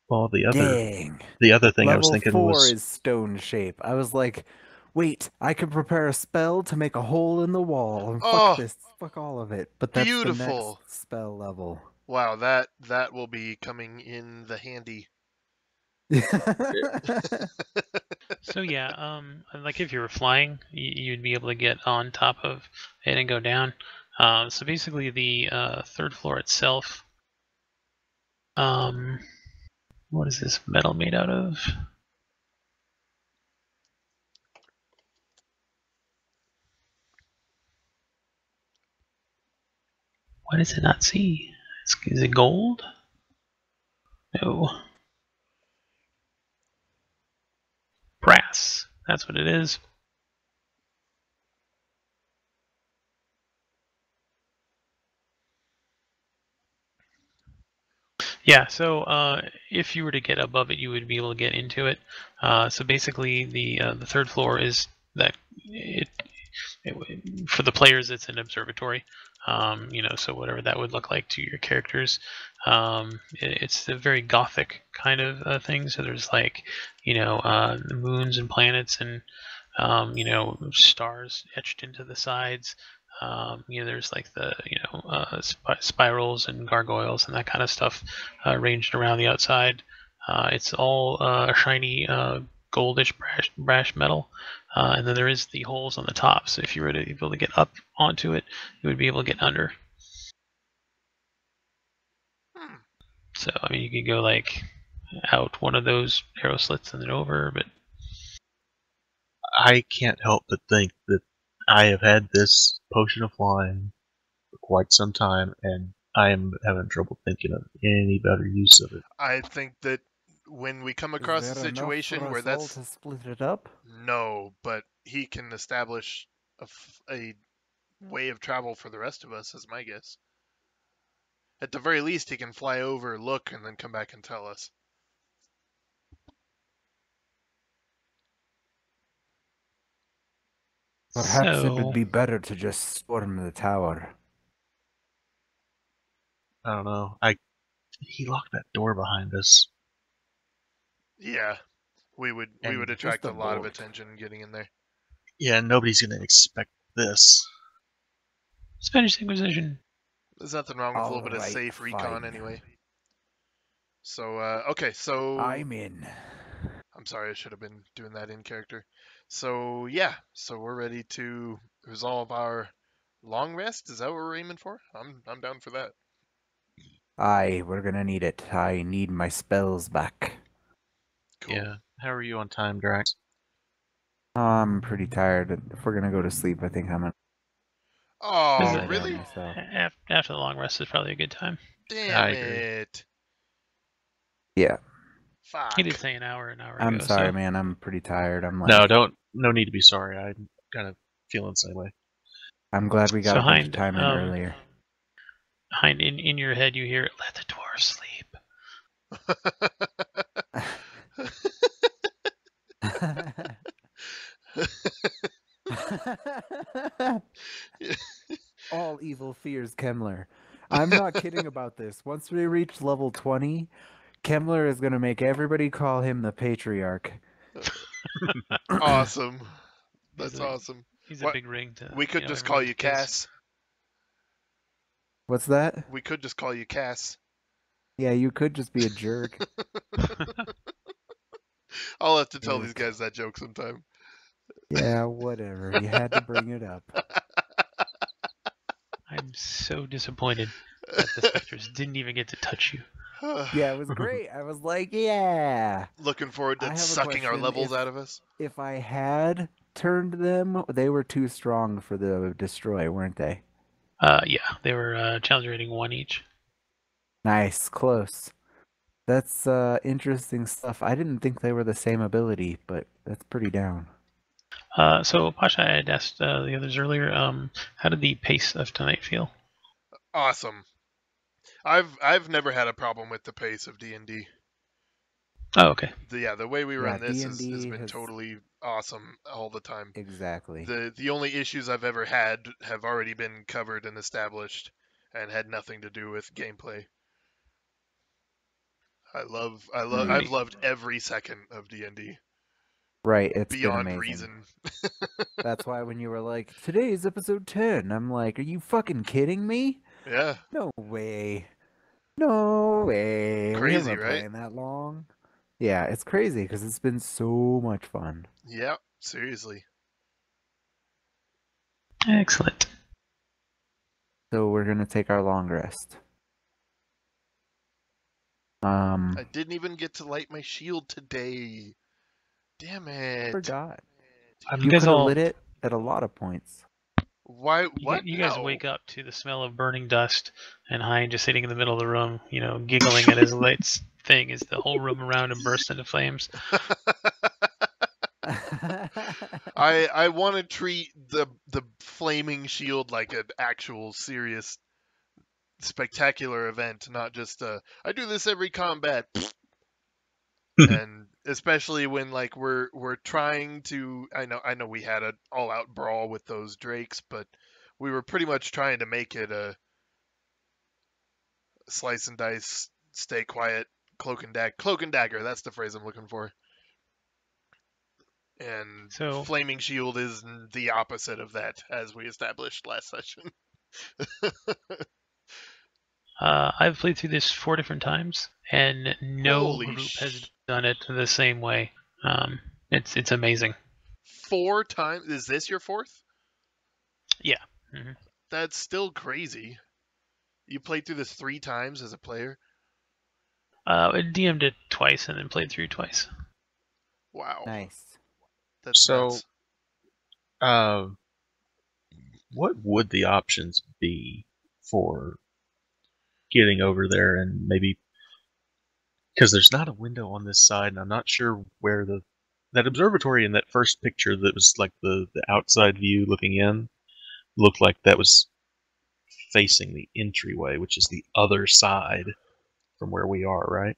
Well, the Dang. other thing I was Level thinking 4 was is stone shape. I was like, wait, I can prepare a spell to make a hole in the wall. And Oh, fuck this. Fuck all of it. But that's the beautiful. next spell level. Wow, that will be coming in the handy. So yeah, like if you were flying, you'd be able to get on top of it and go down. So basically, the third floor itself. What is this metal made out of? What does it not see? Is it gold? No. Brass. That's what it is. Yeah, so if you were to get above it, you would be able to get into it. So basically, the third floor is that for the players, it's an observatory. So whatever that would look like to your characters, it's a very gothic kind of thing. So there's like, the moons and planets and stars etched into the sides. There's like the spirals and gargoyles and that kind of stuff arranged around the outside. It's all shiny goldish brash metal, and then there is the holes on the top. So if you were to be able to get up onto it, you would be able to get under. So I mean, you could go like out one of those arrow slits and then over, but I can't help but think that I have had this potion of flying for quite some time, and I am having trouble thinking of any better use of it. I think that when we come across a Is there enough situation for where us all that's to split it up? no, but he can establish a way of travel for the rest of us, is my guess. At the very least, he can fly over, look, and then come back and tell us. Perhaps it would so be better to just storm the tower. I don't know. He locked that door behind us. Yeah, we would And attract a just a lot of bolt. attention getting in there. Yeah, nobody's gonna expect this. Spanish Inquisition. There's nothing wrong with a little bit of Alright, safe recon fine. anyway. So okay, so I'm in. I'm sorry, I should have been doing that in character. So yeah, so we're ready to resolve our long rest. Is that what we're aiming for? I'm down for that. Aye, we're gonna need it. I need my spells back. Cool. Yeah. How are you on time, Drax? I'm pretty tired. If we're gonna go to sleep, I think I'm gonna Oh, Is lie it- down really? myself. After the long rest is probably a good time. Damn I agree. it. Yeah, Fuck. He did say an hour I'm ago. sorry, So man. I'm pretty tired. I'm like, No need to be sorry. I'm kind of feeling the same way. I'm glad we got So a bunch of Hind, time in earlier. Hind, in your head you hear, "Let the dwarves sleep." All evil fears Kemmler. I'm not kidding about this. Once we reach level 20, Kemmler is gonna make everybody call him the patriarch. Awesome. He's That's a- awesome. He's a What? big ring to. We could just call everyone you to kiss. Cass. What's that? We could just call you Cass. Yeah, you could just be a jerk. I'll have to tell Jerk. these guys that joke sometime. Yeah, whatever. You had to bring it up. I'm so disappointed that the specters didn't even get to touch you. Yeah, it was great. I was like, yeah. Looking forward I to have a sucking our question. levels out of us. If I had turned them, they were too strong for the destroy, weren't they? Yeah, they were challenge rating 1 each. Nice, close. That's interesting stuff. I didn't think they were the same ability, but that's pretty down. So Pasha, I had asked the others earlier, how did the pace of tonight feel? Awesome. I've never had a problem with the pace of D&D. Oh, okay. The way we run Yeah, this has D&D been has- totally awesome all the time. Exactly. The only issues I've ever had have already been covered and established and had nothing to do with gameplay. I've loved every second of D&D Right, it's beyond been amazing. reason. That's why when you were like, today's episode 10, I'm like, are you fucking kidding me? Yeah, No way. No way. We Crazy, haven't been right? playing that long. Yeah, it's crazy because it's been so much fun. yeah, seriously. Excellent. So we're gonna take our long rest. I didn't even get to light my shield today. Damn it. Forgot. You You guys could have all lit it at a lot of points. Why? What? You guys No. wake up to the smell of burning dust, and Hein just sitting in the middle of the room, giggling at his lights thing as the whole room around him bursts into flames. I want to treat the flaming shield like an actual serious spectacular event, not just I do this every combat. And especially when like we're trying to I know we had an all out brawl with those drakes, but we were pretty much trying to make it a slice and dice, stay quiet, cloak and dagger, that's the phrase I'm looking for. And So flaming shield is the opposite of that, as we established last session. I've played through this 4 different times, and no Holy group has done it the same way. It's amazing. 4 times? Is this your 4th? Yeah. Mm-hmm. That's still crazy. You played through this 3 times as a player? I DM'd it twice and then played through twice. Wow. Nice. That's So, nuts. what would the options be for getting over there and maybe because there's not a window on this side, and I'm not sure where that observatory in that first picture that was like the outside view looking in looked like that was facing the entryway, which is the other side from where we are, right?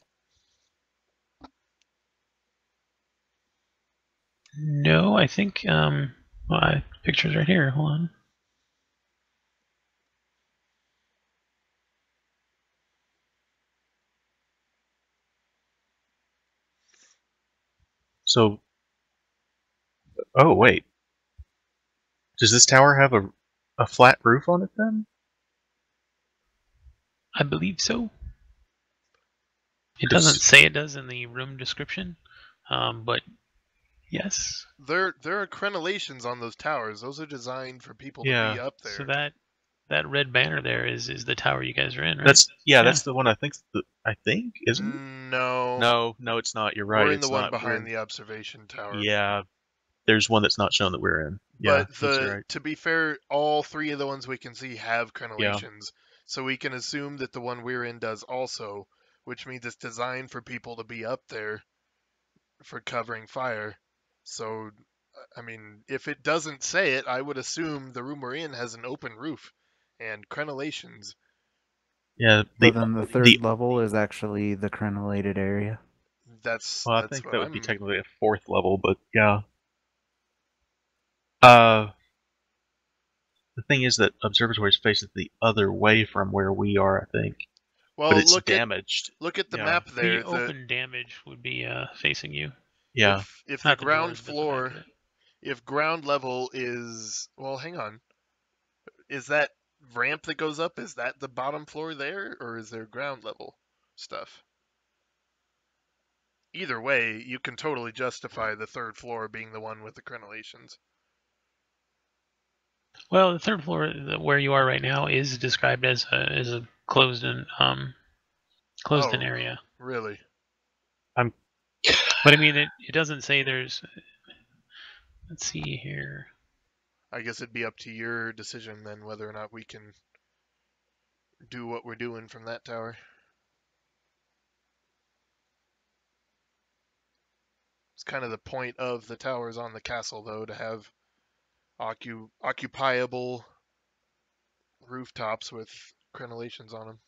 No, I think my picture's right here. Hold on. So, oh wait, does this tower have a flat roof on it then? I believe so. It doesn't say it does in the room description, but yes. There are crenellations on those towers. Those are designed for people to be up there. So that red banner there is the tower you guys are in, right? That's the one I think. Isn't it? No. No, it's not. You're right. We're in it's the one not. behind the observation tower. Yeah, there's one that's not shown that we're in. But Yeah, that's right. to be fair, all 3 of the ones we can see have crenellations, so we can assume that the one we're in does also, which means it's designed for people to be up there for covering fire. So, I mean, if it doesn't say it, I would assume the room we're in has an open roof and crenellations. Yeah, But then the third level is actually the crenellated area. I think what that would be I'm... technically a 4th level, but yeah. The thing is that observatories faces the other way from where we are, I think. Well, but it's damaged. Look at the map there. The open damage would be facing you. Yeah. If Not the ground doors, floor, if ground level is, well, hang on. Is that ramp that goes up, is that the bottom floor there, or is there ground level stuff? Either way, you can totally justify the 3rd floor being the one with the crenellations. Well, the 3rd floor where you are right now is described as a closed-in area. Really? But I mean, it doesn't say there's. Let's see here. I guess it'd be up to your decision then whether or not we can do what we're doing from that tower. It's kind of the point of the towers on the castle, though, to have occupiable rooftops with crenellations on them.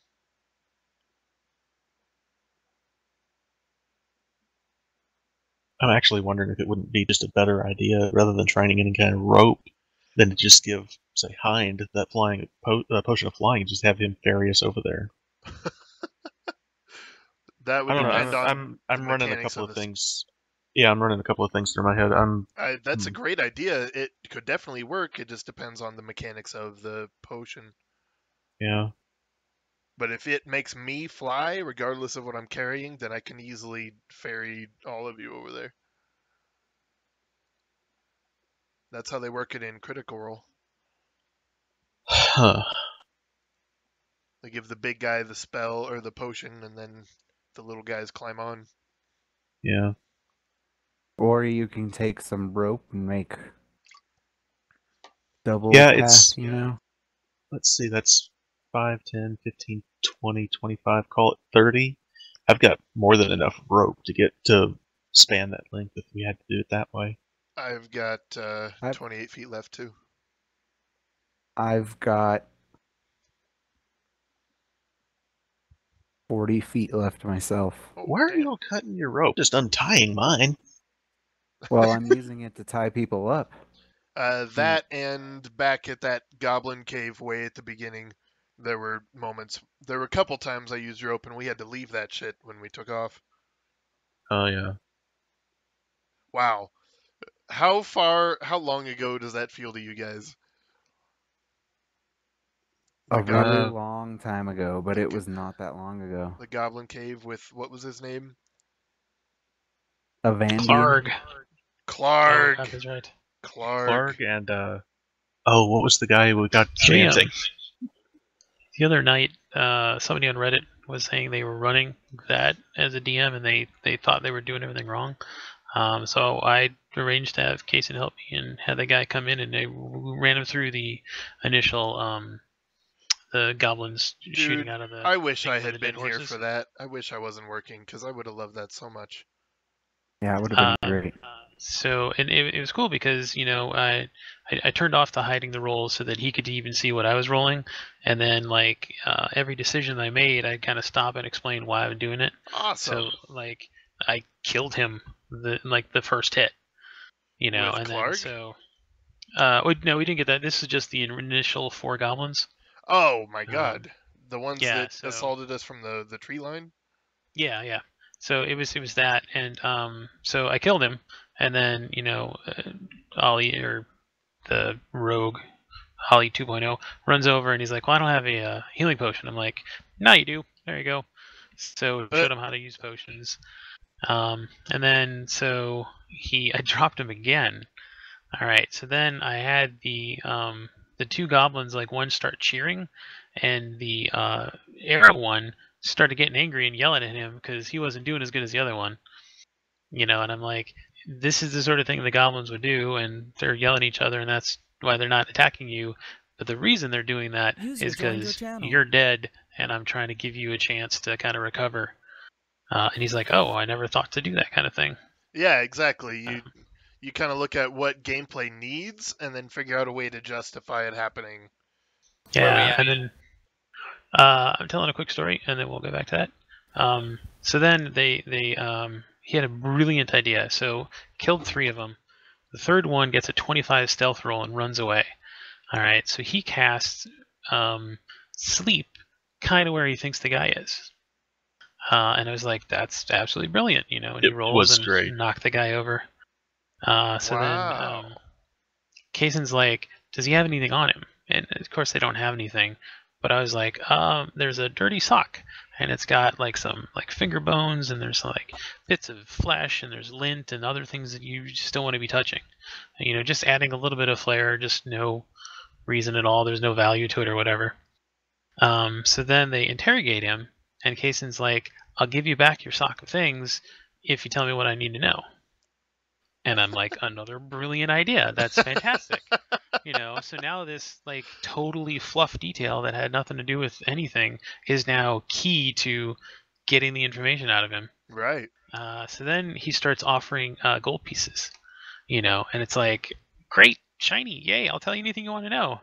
I'm actually wondering if it wouldn't be just a better idea, rather than trying any kind of rope, than to just give, say, Hind that flying potion of flying, and just have him ferry us over there. That would depend on I'm running a couple of things. Yeah, I'm running a couple of things through my head. That's a great idea. It could definitely work. It just depends on the mechanics of the potion. Yeah. But if it makes me fly, regardless of what I'm carrying, then I can easily ferry all of you over there. That's how they work it in Critical Role. Huh. They give the big guy the spell or the potion, and then the little guys climb on. Yeah. Or you can take some rope and make double Yeah, path, it's- you know? Let's see, that's 5, 10, 15, 20, 25, call it 30. I've got more than enough rope to get to span that length if we had to do it that way. I've got 28 feet left too. I've got 40 feet left myself. Oh, Why are damn. you all cutting your rope? Just untying mine. Well, I'm using it to tie people up. That and back at that goblin cave way at the beginning, there were moments. There were a couple times I used rope, and we had to leave that shit when we took off. Oh, yeah. Wow. How long ago does that feel to you guys? A The really goblin, long time ago, but it was not that long ago. the goblin cave with what was his name? Avandian? Clarg. Clark. Oh, that's right. Clark. Clark and, what was the guy who got The, chanting? the other night, somebody on Reddit was saying they were running that as a DM and they thought they were doing everything wrong. So I arranged to have Kason help me and had the guy come in and they ran him through the initial the goblins shooting out of the. I wish I things by had the dead been here horses. for that. I wish I wasn't working because I would have loved that so much. Yeah, it would have been Uh, great. So and it was cool because I turned off the hiding the rolls so that he could even see what I was rolling, and then like every decision I made, I kind of stop and explain why I'm doing it. Awesome. So like I killed him the first hit, With and Clark? then so no, we didn't get that. This is just the initial 4 goblins. Oh my god. The ones yeah, that so- assaulted us from the tree line? Yeah. So it was that, and so I killed him, and then Ollie or the rogue Ollie 2.0 runs over and he's like, "Well, I don't have a healing potion." I'm like, "No, you do. There you go." So showed him how to use potions, and then so I dropped him again. All right, so then I had the 2 goblins, like one start cheering, and the arrow one started getting angry and yelling at him because he wasn't doing as good as the other one. And I'm like, this is the sort of thing the goblins would do, and they're yelling at each other, and that's why they're not attacking you. But the reason they're doing that User is joined your because channel. you're dead, and I'm trying to give you a chance to kind of recover. And he's like, "Oh, I never thought to do that kind of thing." Yeah, exactly. You kind of look at what gameplay needs and then figure out a way to justify it happening. Yeah, and then I'm telling a quick story, and then we'll go back to that. So then he had a brilliant idea. So killed 3 of them. The third one gets a 25 stealth roll and runs away. All right, so he casts sleep kind of where he thinks the guy is. And I was like, that's absolutely brilliant, and he It rolls was and great. knock the guy over. So Wow. then Kaysen's like, does he have anything on him? And of course they don't have anything. But I was like, there's a dirty sock, and it's got like some like finger bones, and there's like bits of flesh, and there's lint and other things that you just don't want to be touching. Just adding a little bit of flair, just no reason at all. There's no value to it or whatever. So then they interrogate him, and Kaysen's like, I'll give you back your sock of things if you tell me what I need to know. And I'm like, another brilliant idea. That's fantastic. So now this like totally fluff detail that had nothing to do with anything is now key to getting the information out of him. Right. So then he starts offering gold pieces, and it's like, great, shiny, yay, I'll tell you anything you want to know.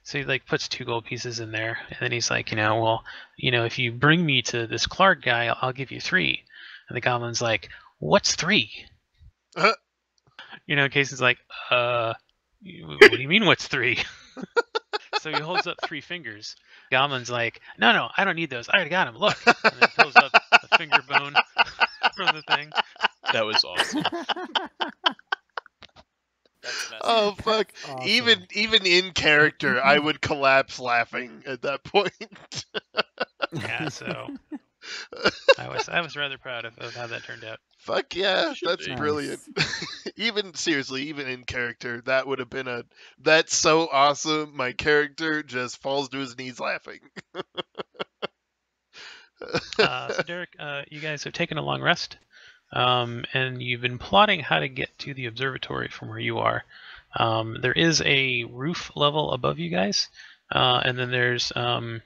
So he like puts 2 gold pieces in there, and then he's like, well, if you bring me to this Clark guy, I'll give you 3. And the goblin's like, what's 3? Casey's like, what do you mean what's 3? So he holds up 3 fingers. Goblin's like, no, I don't need those. I already got them. Look. And then pulls up the finger bone from the thing. That was awesome. Oh fuck! Awesome. Even in character, I would collapse laughing at that point. Yeah, so I was rather proud of how that turned out. Fuck yeah, that's be. brilliant. Even in character, that would have been that's so awesome. My character just falls to his knees laughing. So Derek, you guys have taken a long rest, and you've been plotting how to get to the observatory from where you are. There is a roof level above you guys, and then there's kind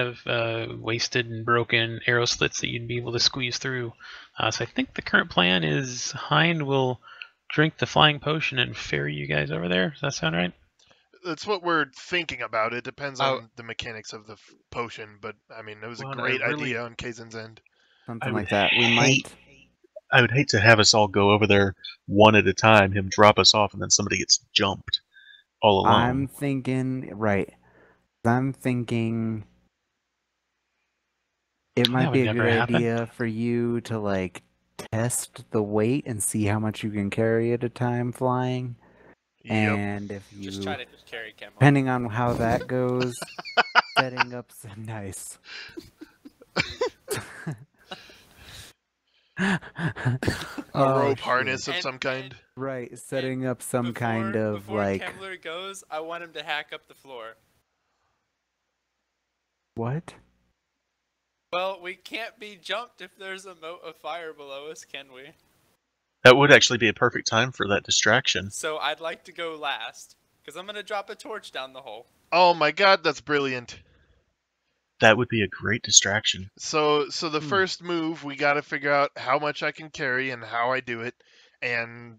of wasted and broken arrow slits that you'd be able to squeeze through. So I think the current plan is Hind will drink the flying potion and ferry you guys over there. Does that sound right? That's what we're thinking about. It depends Oh. on the mechanics of the potion, but I mean, it was Well, a and great I really- idea on Kaizen's end. Something I would like that. We hate- might. I would hate to have us all go over there one at a time, him drop us off, and then somebody gets jumped all alone. I'm thinking, right. I'm thinking it might That be would a never good happen. idea for you to like test the weight and see how much you can carry at a time flying. Yep. And if Just you, try to carry Kemo. depending on how that goes, setting up some nice. A Oh, rope shit. harness of And- some kind. Right, setting up some kind of before like Kemmler goes, I want him to hack up the floor. what? Well, we can't be jumped if there's a moat of fire below us, can we? That would actually be a perfect time for that distraction. So I'd like to go last, because I'm going to drop a torch down the hole. Oh my god, that's brilliant. That would be a great distraction. So the first move, we got to figure out how much I can carry and how I do it, and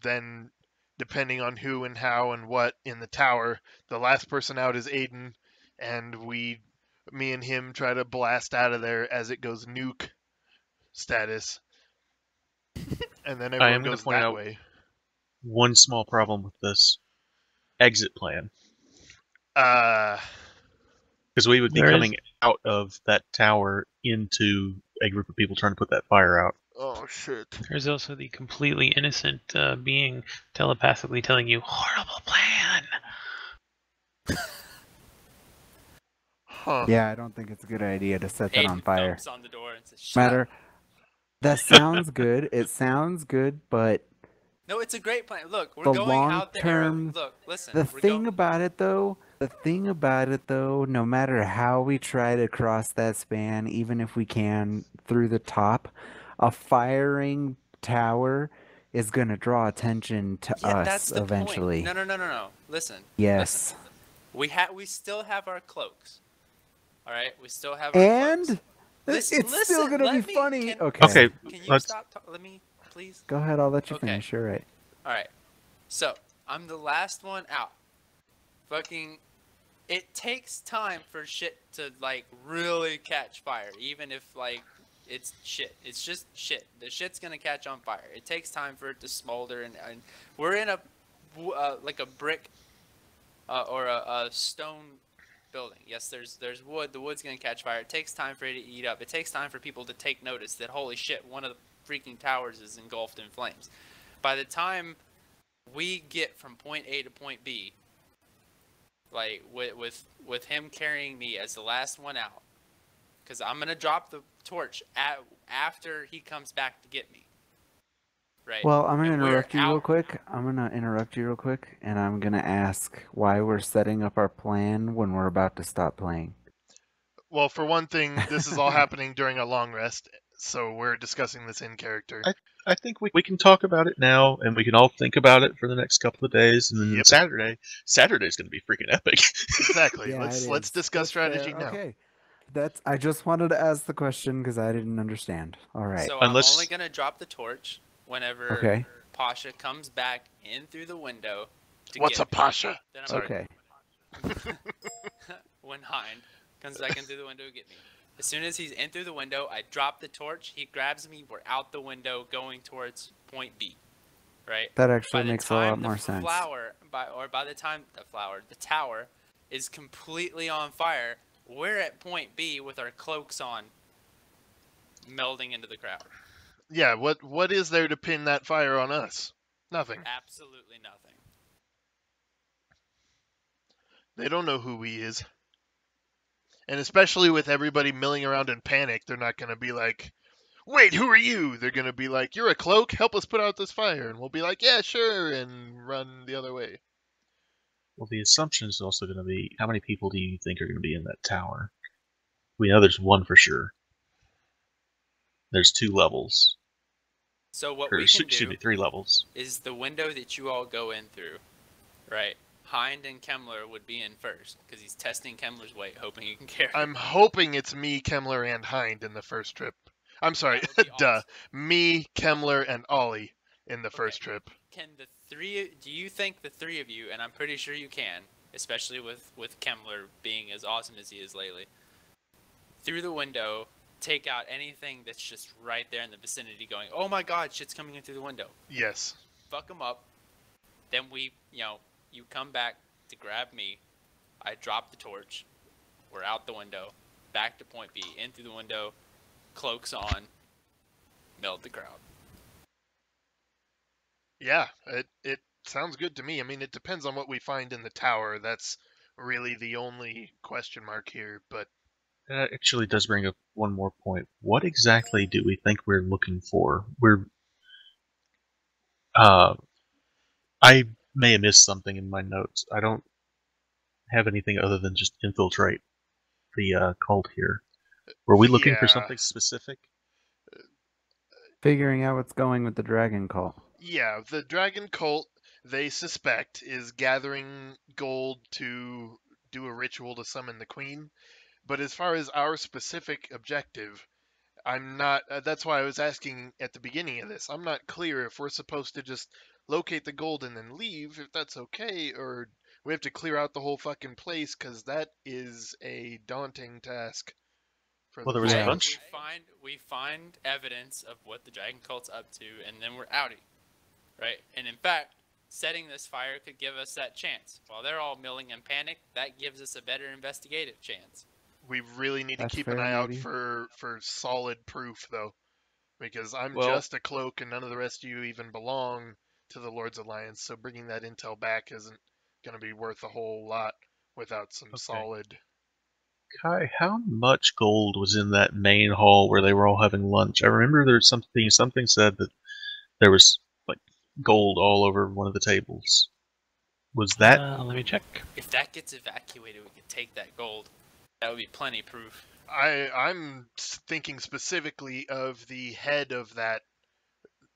then depending on who and how and what in the tower, the last person out is Aiden, and me and him try to blast out of there as it goes nuke status, and then I everyone am gonna goes point that out- way. One small problem with this exit plan, because we would be There is- coming out of that tower into a group of people trying to put that fire out. Oh shit. There's also the completely innocent being telepathically telling you, horrible plan. Huh. Yeah, I don't think it's a good idea to set that on Aiden fire. thumps on the door and says, "Shut up." Matter. That sounds good. It sounds good, but No, it's a great plan. Look, we're The going out the arrow. long-term- Look, listen. the we're thing go- about it though, no matter how we try to cross that span, even if we can through the top, a firing tower is going to draw attention to Yeah, us that's the eventually. point. No. Listen. Yes. Listen. We still have our cloaks. All right, we still have our And cloaks. Listen, it's still listen, going to let be me- funny. can- Okay. Okay, Can you let's- stop? Let me, please. Go ahead. I'll let you Okay. finish. You're right. All right. So I'm the last one out. Fucking, it takes time for shit to like really catch fire, even if like it's shit. It's just shit. The shit's gonna catch on fire. It takes time for it to smolder, and we're in a like a brick or a stone building. Yes, there's wood. The wood's gonna catch fire. It takes time for it to eat up. It takes time for people to take notice that holy shit, one of the freaking towers is engulfed in flames. By the time we get from point A to point B, like with him carrying me as the last one out, because I'm gonna drop the torch after he comes back to get me. Right. Well, I'm going to And we're interrupt you real out- quick. And I'm going to ask why we're setting up our plan when we're about to stop playing. Well, for one thing, this is all happening during a long rest, so we're discussing this in character. I think we can talk about it now, and we can all think about it for the next couple of days, and then Yep. Saturday's going to be freaking epic. Exactly. Yeah, let's it is. discuss That's strategy fair. now. Okay. I just wanted to ask the question because I didn't understand. All right. So Unless- I'm only gonna drop the torch whenever Okay. Pasha comes back in through the window. To What's a get me. pasha? Then I'm Sorry. Okay. when Hind comes back in through the window to get me. As soon as he's in through the window, I drop the torch. He grabs me. We're out the window going towards point B. Right. That By actually the makes a lot time more the sense. by the time the tower is completely on fire, we're at point B with our cloaks on, melding into the crowd. Yeah, what is there to pin that fire on us? Nothing. Absolutely nothing. They don't know who he is. And especially with everybody milling around in panic, they're not going to be like, wait, who are you? They're going to be like, you're a cloak, help us put out this fire. And we'll be like, yeah, sure, and run the other way. Well, the assumption is also going to be, how many people do you think are going to be in that tower? We know there's one for sure. There's 2 levels. So what Or we can should do be 3 levels. is the window that you all go in through, right? Hind and Kemmler would be in first because he's testing Kemmler's weight, hoping he can carry. I'm hoping it's me, Kemmler, and Hind in the first trip. I'm sorry, That would be duh. awesome. Me, Kemmler, and Ollie in the first trip. Can the three? Do you think the three of you? And I'm pretty sure you can, especially with Kemmler being as awesome as he is lately. Through the window, take out anything that's just right there in the vicinity. Going, oh my God, shit's coming in through the window. Yes. Fuck them up. Then we, you come back to grab me. I drop the torch. We're out the window, back to point B, in through the window, cloaks on, meld the crowd. Yeah, it sounds good to me. I mean, it depends on what we find in the tower. That's really the only question mark here, but That actually does bring up one more point. What exactly do we think we're looking for? I may have missed something in my notes. I don't have anything other than just infiltrate the cult here. Were we looking for yeah. something specific? Figuring out what's going with the dragon cult. Yeah, the dragon cult, they suspect, is gathering gold to do a ritual to summon the queen. But as far as our specific objective, I'm not. That's why I was asking at the beginning of this. I'm not clear if we're supposed to just locate the gold and then leave, if that's okay, or we have to clear out the whole fucking place, because that is a daunting task. For Well, the there was a Yeah. bunch. We find evidence of what the dragon cult's up to, and then we're outie, right? And in fact, setting this fire could give us that chance. While they're all milling in panic, that gives us a better investigative chance. We really need to That's keep fair, an eye out maybe. for solid proof, though, because I'm Well- just a cloak, and none of the rest of you even belong to the Lord's Alliance. So bringing that intel back isn't going to be worth a whole lot without some Okay. solid. Kai, how much gold was in that main hall where they were all having lunch? I remember there's something said that there was like gold all over one of the tables. Was that Let me check. If that gets evacuated, we could take that gold. That would be plenty proof. I'm thinking specifically of the head of that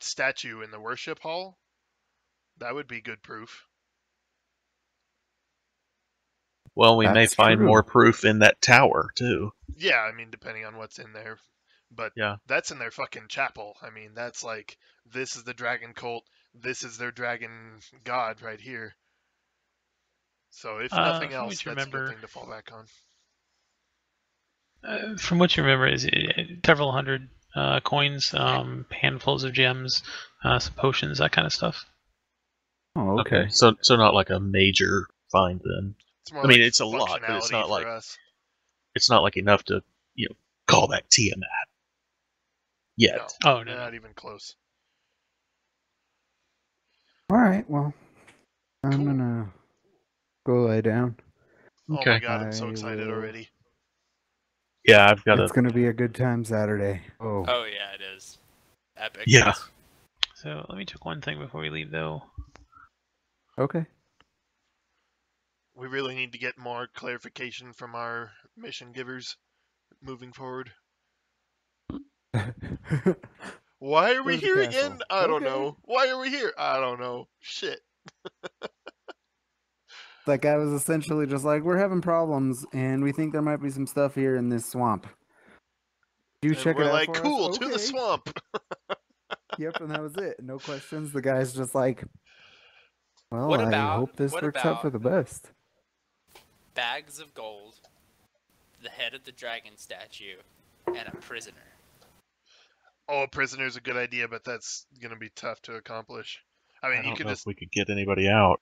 statue in the worship hall. That would be good proof. well, we may That's find true. more proof in that tower too. Yeah, I mean, depending on what's in there. But Yeah. that's in their fucking chapel. I mean, that's like, this is the dragon cult. This is their dragon god right here. So if nothing From else, what you that's a good remember, thing to fall back on. from what you remember, is several hundred coins, handfuls of gems, some potions, that kind of stuff. Oh, okay. So not like a major find then. It's more I mean, like it's a lot, but it's functionality not for like us. it's not like enough to call back Tiamat yet. No, Oh, no. not even close. All right. Well, I'm Cool. gonna go lay down. Oh my Okay. god, I'm so I excited will- already. Yeah, I've got It's gonna be a good time Saturday. Oh. Oh yeah, it is. Epic. Yeah. So let me check one thing before we leave, though. Okay. We really need to get more clarification from our mission givers moving forward. Why are we Go to the here castle. again? I don't Okay. know. Why are we here? I don't know. Shit. That guy was essentially just like, we're having problems, and we think there might be some stuff here in this swamp. Do you And check we're it out like, for us? cool, to the Okay. swamp. Yep, and that was it. No questions. The guy's just like, well, What I about- hope this what works out for the about- best. Bags of gold, the head of the dragon statue, and a prisoner. Oh, a prisoner's a good idea, but that's gonna be tough to accomplish. I mean, I you don't could know just if we could get anybody out.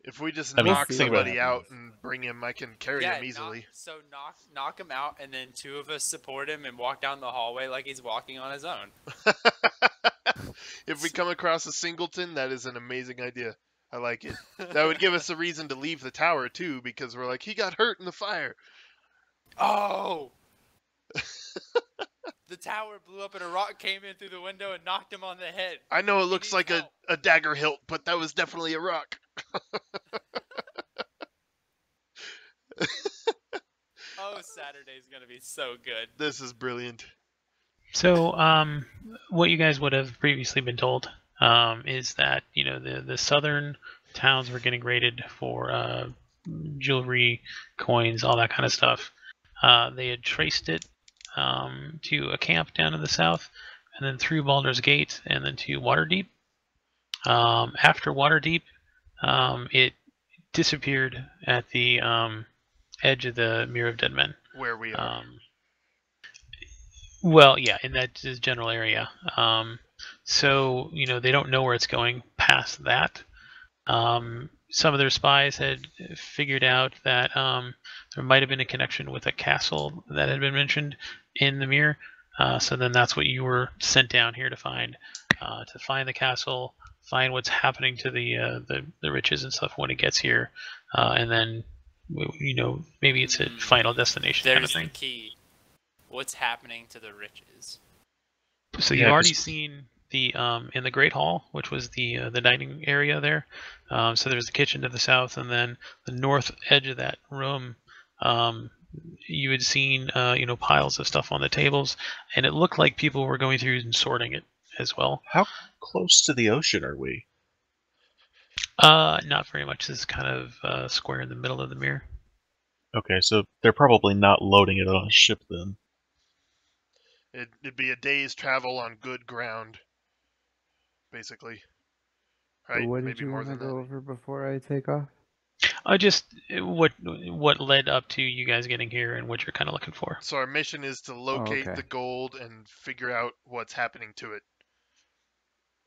if we just I mean, knock see think what somebody out happens. and bring him, I can carry him easily. Knock him out, and then two of us support him and walk down the hallway like he's walking on his own. If we come across a singleton, that is an amazing idea. I like it. That would give us a reason to leave the tower too, because we're like, he got hurt in the fire. Oh! The tower blew up and a rock came in through the window and knocked him on the head. I know it He looks needs like help. a dagger hilt, but that was definitely a rock. Oh, Saturday's gonna be so good. This is brilliant. So, what you guys would have previously been told is that the southern towns were getting raided for jewelry, coins, all that kind of stuff. They had traced it to a camp down in the south, and then through Baldur's Gate, and then to Waterdeep. After Waterdeep, it disappeared at the edge of the Mirror of Dead Men. Where we are. Well, yeah, in that general area. So they don't know where it's going past that. Some of their spies had figured out that there might have been a connection with a castle that had been mentioned in the mirror. So then that's what you were sent down here to find the castle, find what's happening to the riches and stuff when it gets here, and then maybe it's a final destination kind of There's the thing. key. What's happening to the riches? So Yeah, you've already 'cause- seen the in the Great Hall, which was the dining area there. So there's the kitchen to the south, and then the north edge of that room. You had seen piles of stuff on the tables, and it looked like people were going through and sorting it as well. How close to the ocean are we? Not very much. This is kind of square in the middle of the mirror. Okay, so they're probably not loading it on a ship then. It'd be a day's travel on good ground, basically. Right? So what Maybe did you more want to than go that. over before I take off? Just what led up to you guys getting here and what you're kind of looking for. So our mission is to locate okay. the gold and figure out what's happening to it.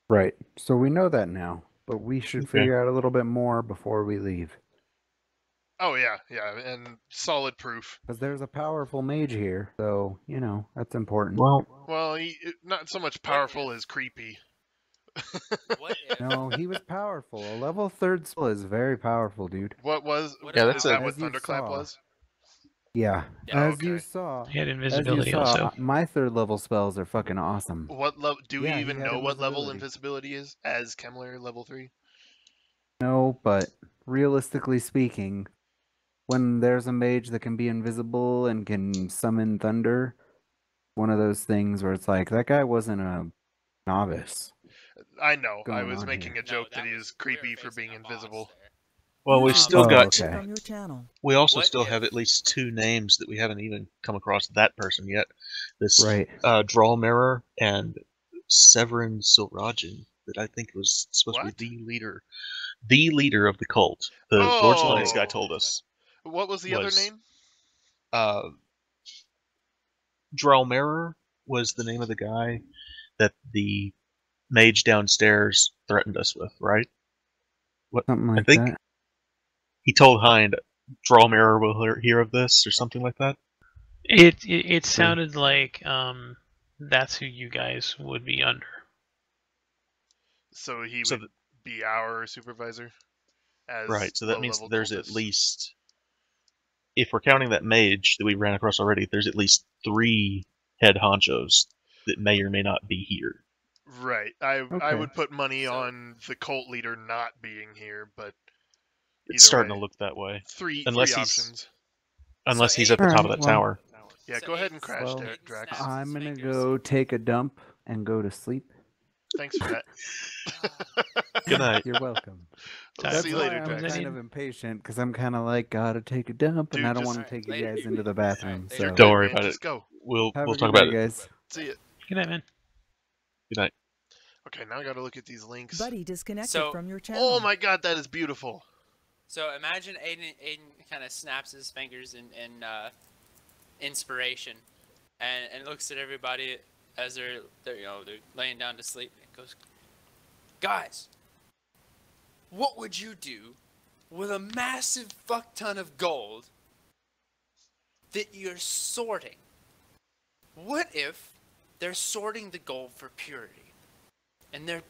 Right. So we know that now, but we should Okay. figure out a little bit more before we leave. Oh yeah, and solid proof. Because there's a powerful mage here, so, that's important. Well, Well, not so much powerful as creepy. What if? No, he was powerful. A level 3rd spell is very powerful, dude. What was? What Yeah, about- that's is that a- what As you Thunderclap saw. was? Yeah. Yeah, As you okay. saw, He had invisibility also. my 3rd level spells are fucking awesome. What level? Do Yeah, we he even had know what level invisibility. invisibility is as Kemler level 3? No, but realistically speaking, when there's a mage that can be invisible and can summon thunder, one of those things where it's like, that guy wasn't a novice. I know. I Going was on making here? a joke No, that he was- is we were creepy for facing being a boss invisible. there. well, we've Um, still Oh, got. okay. From your channel. We also What still if- have at least 2 names that we haven't even come across that person yet. This Right. Draw Mirror and Severin Silrajan, that I think was supposed What? to be the leader of the cult. The Lord's Alliance guy Oh. told us. What was the other Was- name? Draw Mirror was the name of the guy that the mage downstairs threatened us with, right? What Something like I think that. he told Hind, Draw Mirror will hear of this, or something like that. It sounded like that's who you guys would be under. So he So would be our supervisor. As Right, so that means low-level there's at cultists. least, if we're counting that mage that we ran across already, there's at least 3 head honchos that may or may not be here. Right. I Okay. would put money So- on the cult leader not being here, but It's either starting way, to look that way. three unless he's- options. Unless So he's at the Aiden- top of that Alright, tower. Yeah, So go ahead and Aiden's- crash Well, there, Aiden Drax. snaps- I'm gonna fingers. go take a dump and go to sleep. Thanks for that. Good night. You're welcome. We'll That's see you why later, I'm Drax. kind of impatient because I'm kind of like, gotta take a dump, Dude, and I don't just- want to take you Later. guys into the bathroom. Alright, So later. Don't worry man, about just it. go. We'll have talk a good about night, it. guys. See ya. Good night, man. Good night. Okay, now I gotta look at these links. Buddy disconnected So- from your channel. Oh my god, that is beautiful. So imagine Aiden kind of snaps his fingers in inspiration, and looks at everybody as they're laying down to sleep and goes, "Guys, what would you do with a massive fuck ton of gold that you're sorting? What if they're sorting the gold for purity, and they're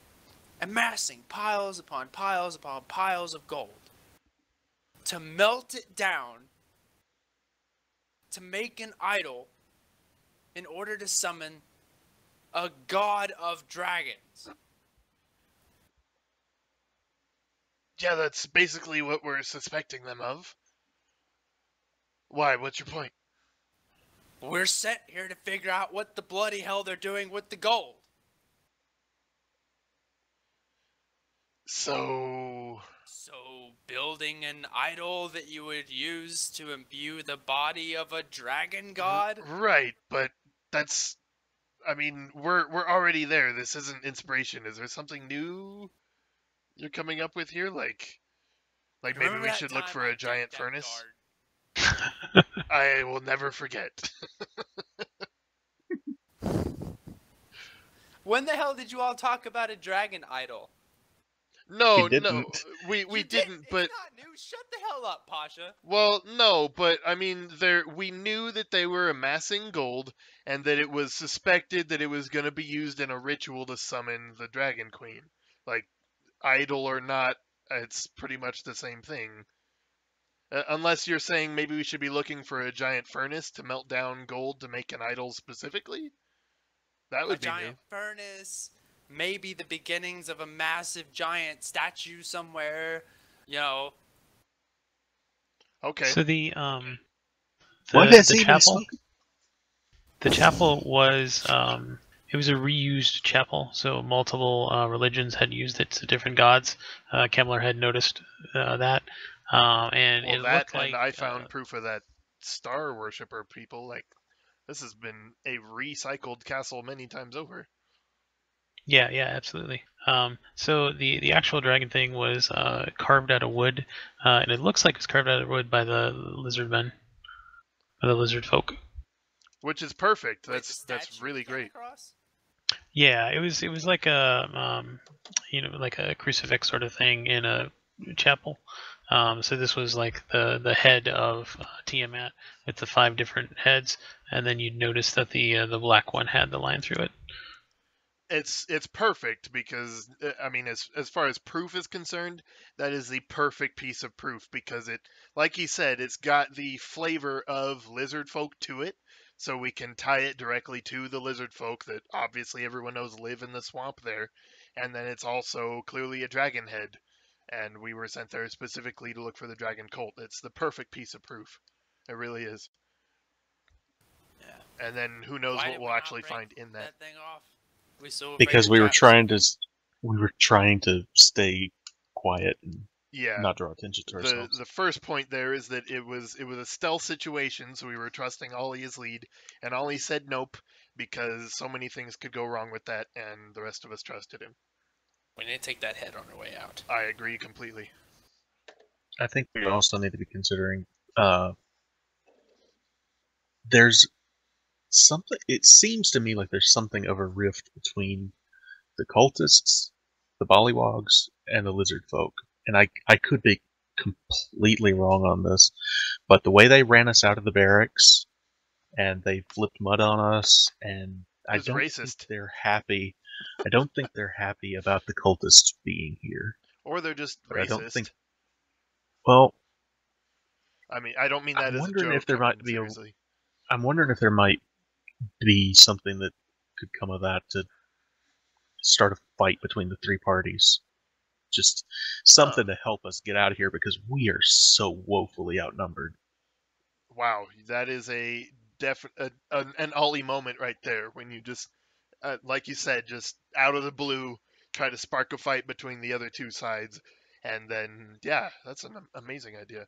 amassing piles upon piles upon piles of gold to melt it down to make an idol in order to summon a god of dragons?" Yeah, that's basically what we're suspecting them of. Why? What's your point? We're sent here to figure out what the bloody hell they're doing with the gold. So building an idol that you would use to imbue the body of a dragon god? Right, but that's. I mean, we're already there. This isn't inspiration. Is there something new you're coming up with here? Like maybe Remember we that should look time for I a giant decked that furnace? guard? I will never forget. When the hell did you all talk about a dragon idol? No, We no, didn't. we You didn't. It's But not new. Shut the hell up, Pasha. well, no, but I mean, we knew that they were amassing gold, and that it was suspected that it was going to be used in a ritual to summon the Dragon Queen. Like, idol or not, it's pretty much the same thing. Unless you're saying maybe we should be looking for a giant furnace to melt down gold to make an idol specifically. That A would be giant furnace, maybe the beginnings of a massive giant statue somewhere. You know, new. Okay. So What has the he been chapel smoking? the chapel was it was a reused chapel, so multiple religions had used it to different gods. Kemmler had noticed that, and Well, it that looked and like I found proof of that star worshiper people. Like, this has been a recycled castle many times over. yeah, yeah, absolutely. So the actual dragon thing was carved out of wood, and it looks like it was carved out of wood by the lizard men, by the lizard folk. Which is perfect. wait, the That's statue really of Santa great. Claus? Yeah, it was like a like a crucifix sort of thing in a chapel. So this was like the head of Tiamat with the 5 different heads, and then you'd notice that the black one had the line through it. It's perfect because I mean, as far as proof is concerned, that is the perfect piece of proof because it, like he said, it's got the flavor of lizard folk to it, so we can tie it directly to the lizard folk that obviously everyone knows live in the swamp there, and then it's also clearly a dragon head, and we were sent there specifically to look for the dragon cult. It's the perfect piece of proof. It really is. Yeah. And then who knows Why what did we'll we not actually break find in that. thing off? We so afraid Because of we were traps. trying to stay quiet and Yeah. not draw attention to the ourselves. the first point there is that it was a stealth situation, so we were trusting Ollie as lead, and Ollie said nope because so many things could go wrong with that, and the rest of us trusted him. We need to take that head on our way out. I agree completely. I think we also need to be considering there's something. It seems to me like there's something of a rift between the cultists, the Bollywogs, and the lizard folk. And I could be completely wrong on this, but the way they ran us out of the barracks and they flipped mud on us, and It I was don't racist. think they're happy. I don't think they're happy about the cultists being here. Or they're just But racist. I don't think. Well, I mean, I don't mean that I'm as a wondering joke. if there I might mean, be seriously. I'm wondering if there might be something that could come of that to start a fight between the three parties. Just something to help us get out of here because we are so woefully outnumbered. Wow, that is a an Ollie moment right there when you just, like you said, just out of the blue try to spark a fight between the other two sides, and then yeah, that's an amazing idea.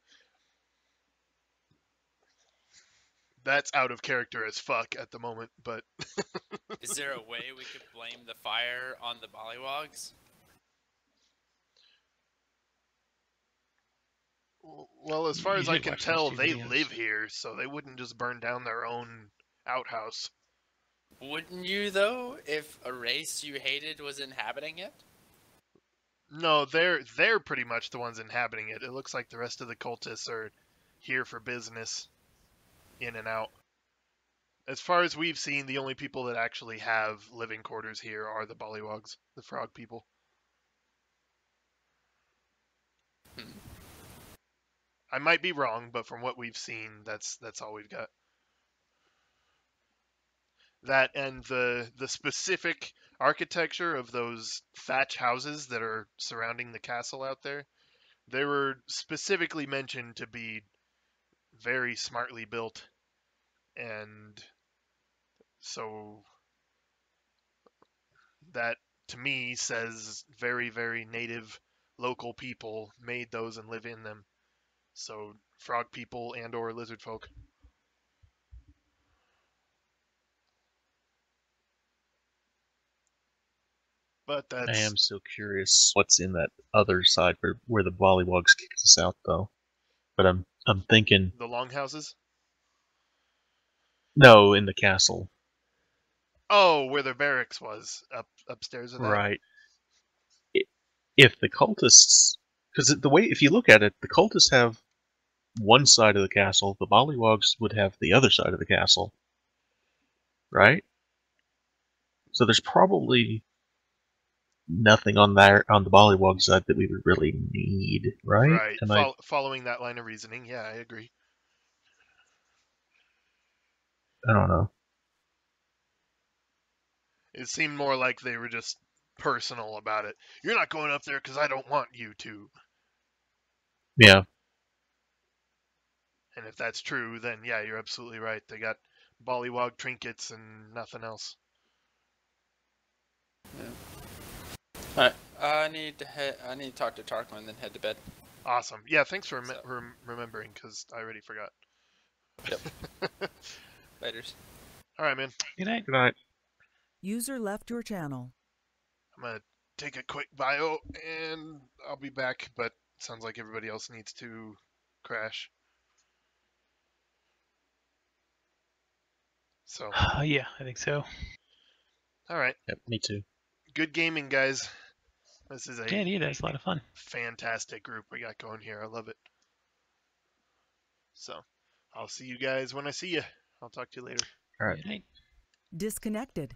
That's out of character as fuck at the moment, but Is there a way we could blame the fire on the Bollywogs? well, as far You as I should can watch those tell, 2 they videos. live here, so they wouldn't just burn down their own outhouse. Wouldn't you, though, if a race you hated was inhabiting it? No, they're pretty much the ones inhabiting it. It looks like the rest of the cultists are here for business, in and out. As far as we've seen, the only people that actually have living quarters here are the Bollywogs, the frog people. I might be wrong, but from what we've seen, that's all we've got. That and the specific architecture of those thatch houses that are surrounding the castle out there, they were specifically mentioned to be very smartly built, and so that to me says very, very native local people made those and live in them. So frog people and or lizard folk. But I that's am still curious what's in that other side where the Bollywogs kicked us out, though. But I'm thinking, the longhouses. no, in the castle. Oh, where the barracks was upstairs of that. Right. If the cultists, because the way, if you look at it, the cultists have one side of the castle, the Bollywogs would have the other side of the castle, right? So there's probably nothing on the Bollywog side that we would really need, right? Right. And Following that line of reasoning, yeah, I agree. I don't know. It seemed more like they were just personal about it. You're not going up there because I don't want you to. Yeah. And if that's true, then yeah, you're absolutely right. They got Bollywog trinkets and nothing else. Alright. I need to talk to Tarkman and then head to bed. Awesome. Yeah, thanks for So- remembering, because I already forgot. Yep. Laters. All right, man. Good night. Good night. User left your channel. I'm going to take a quick bio, and I'll be back, but sounds like everybody else needs to crash. So, Yeah, I think so. all right. Yep, me too. Good gaming, guys. This is a Yeah, dude, that's a lot of fun. fantastic group we got going here. I love it. So, I'll see you guys when I see you. I'll talk to you later. All right. Good night. Disconnected.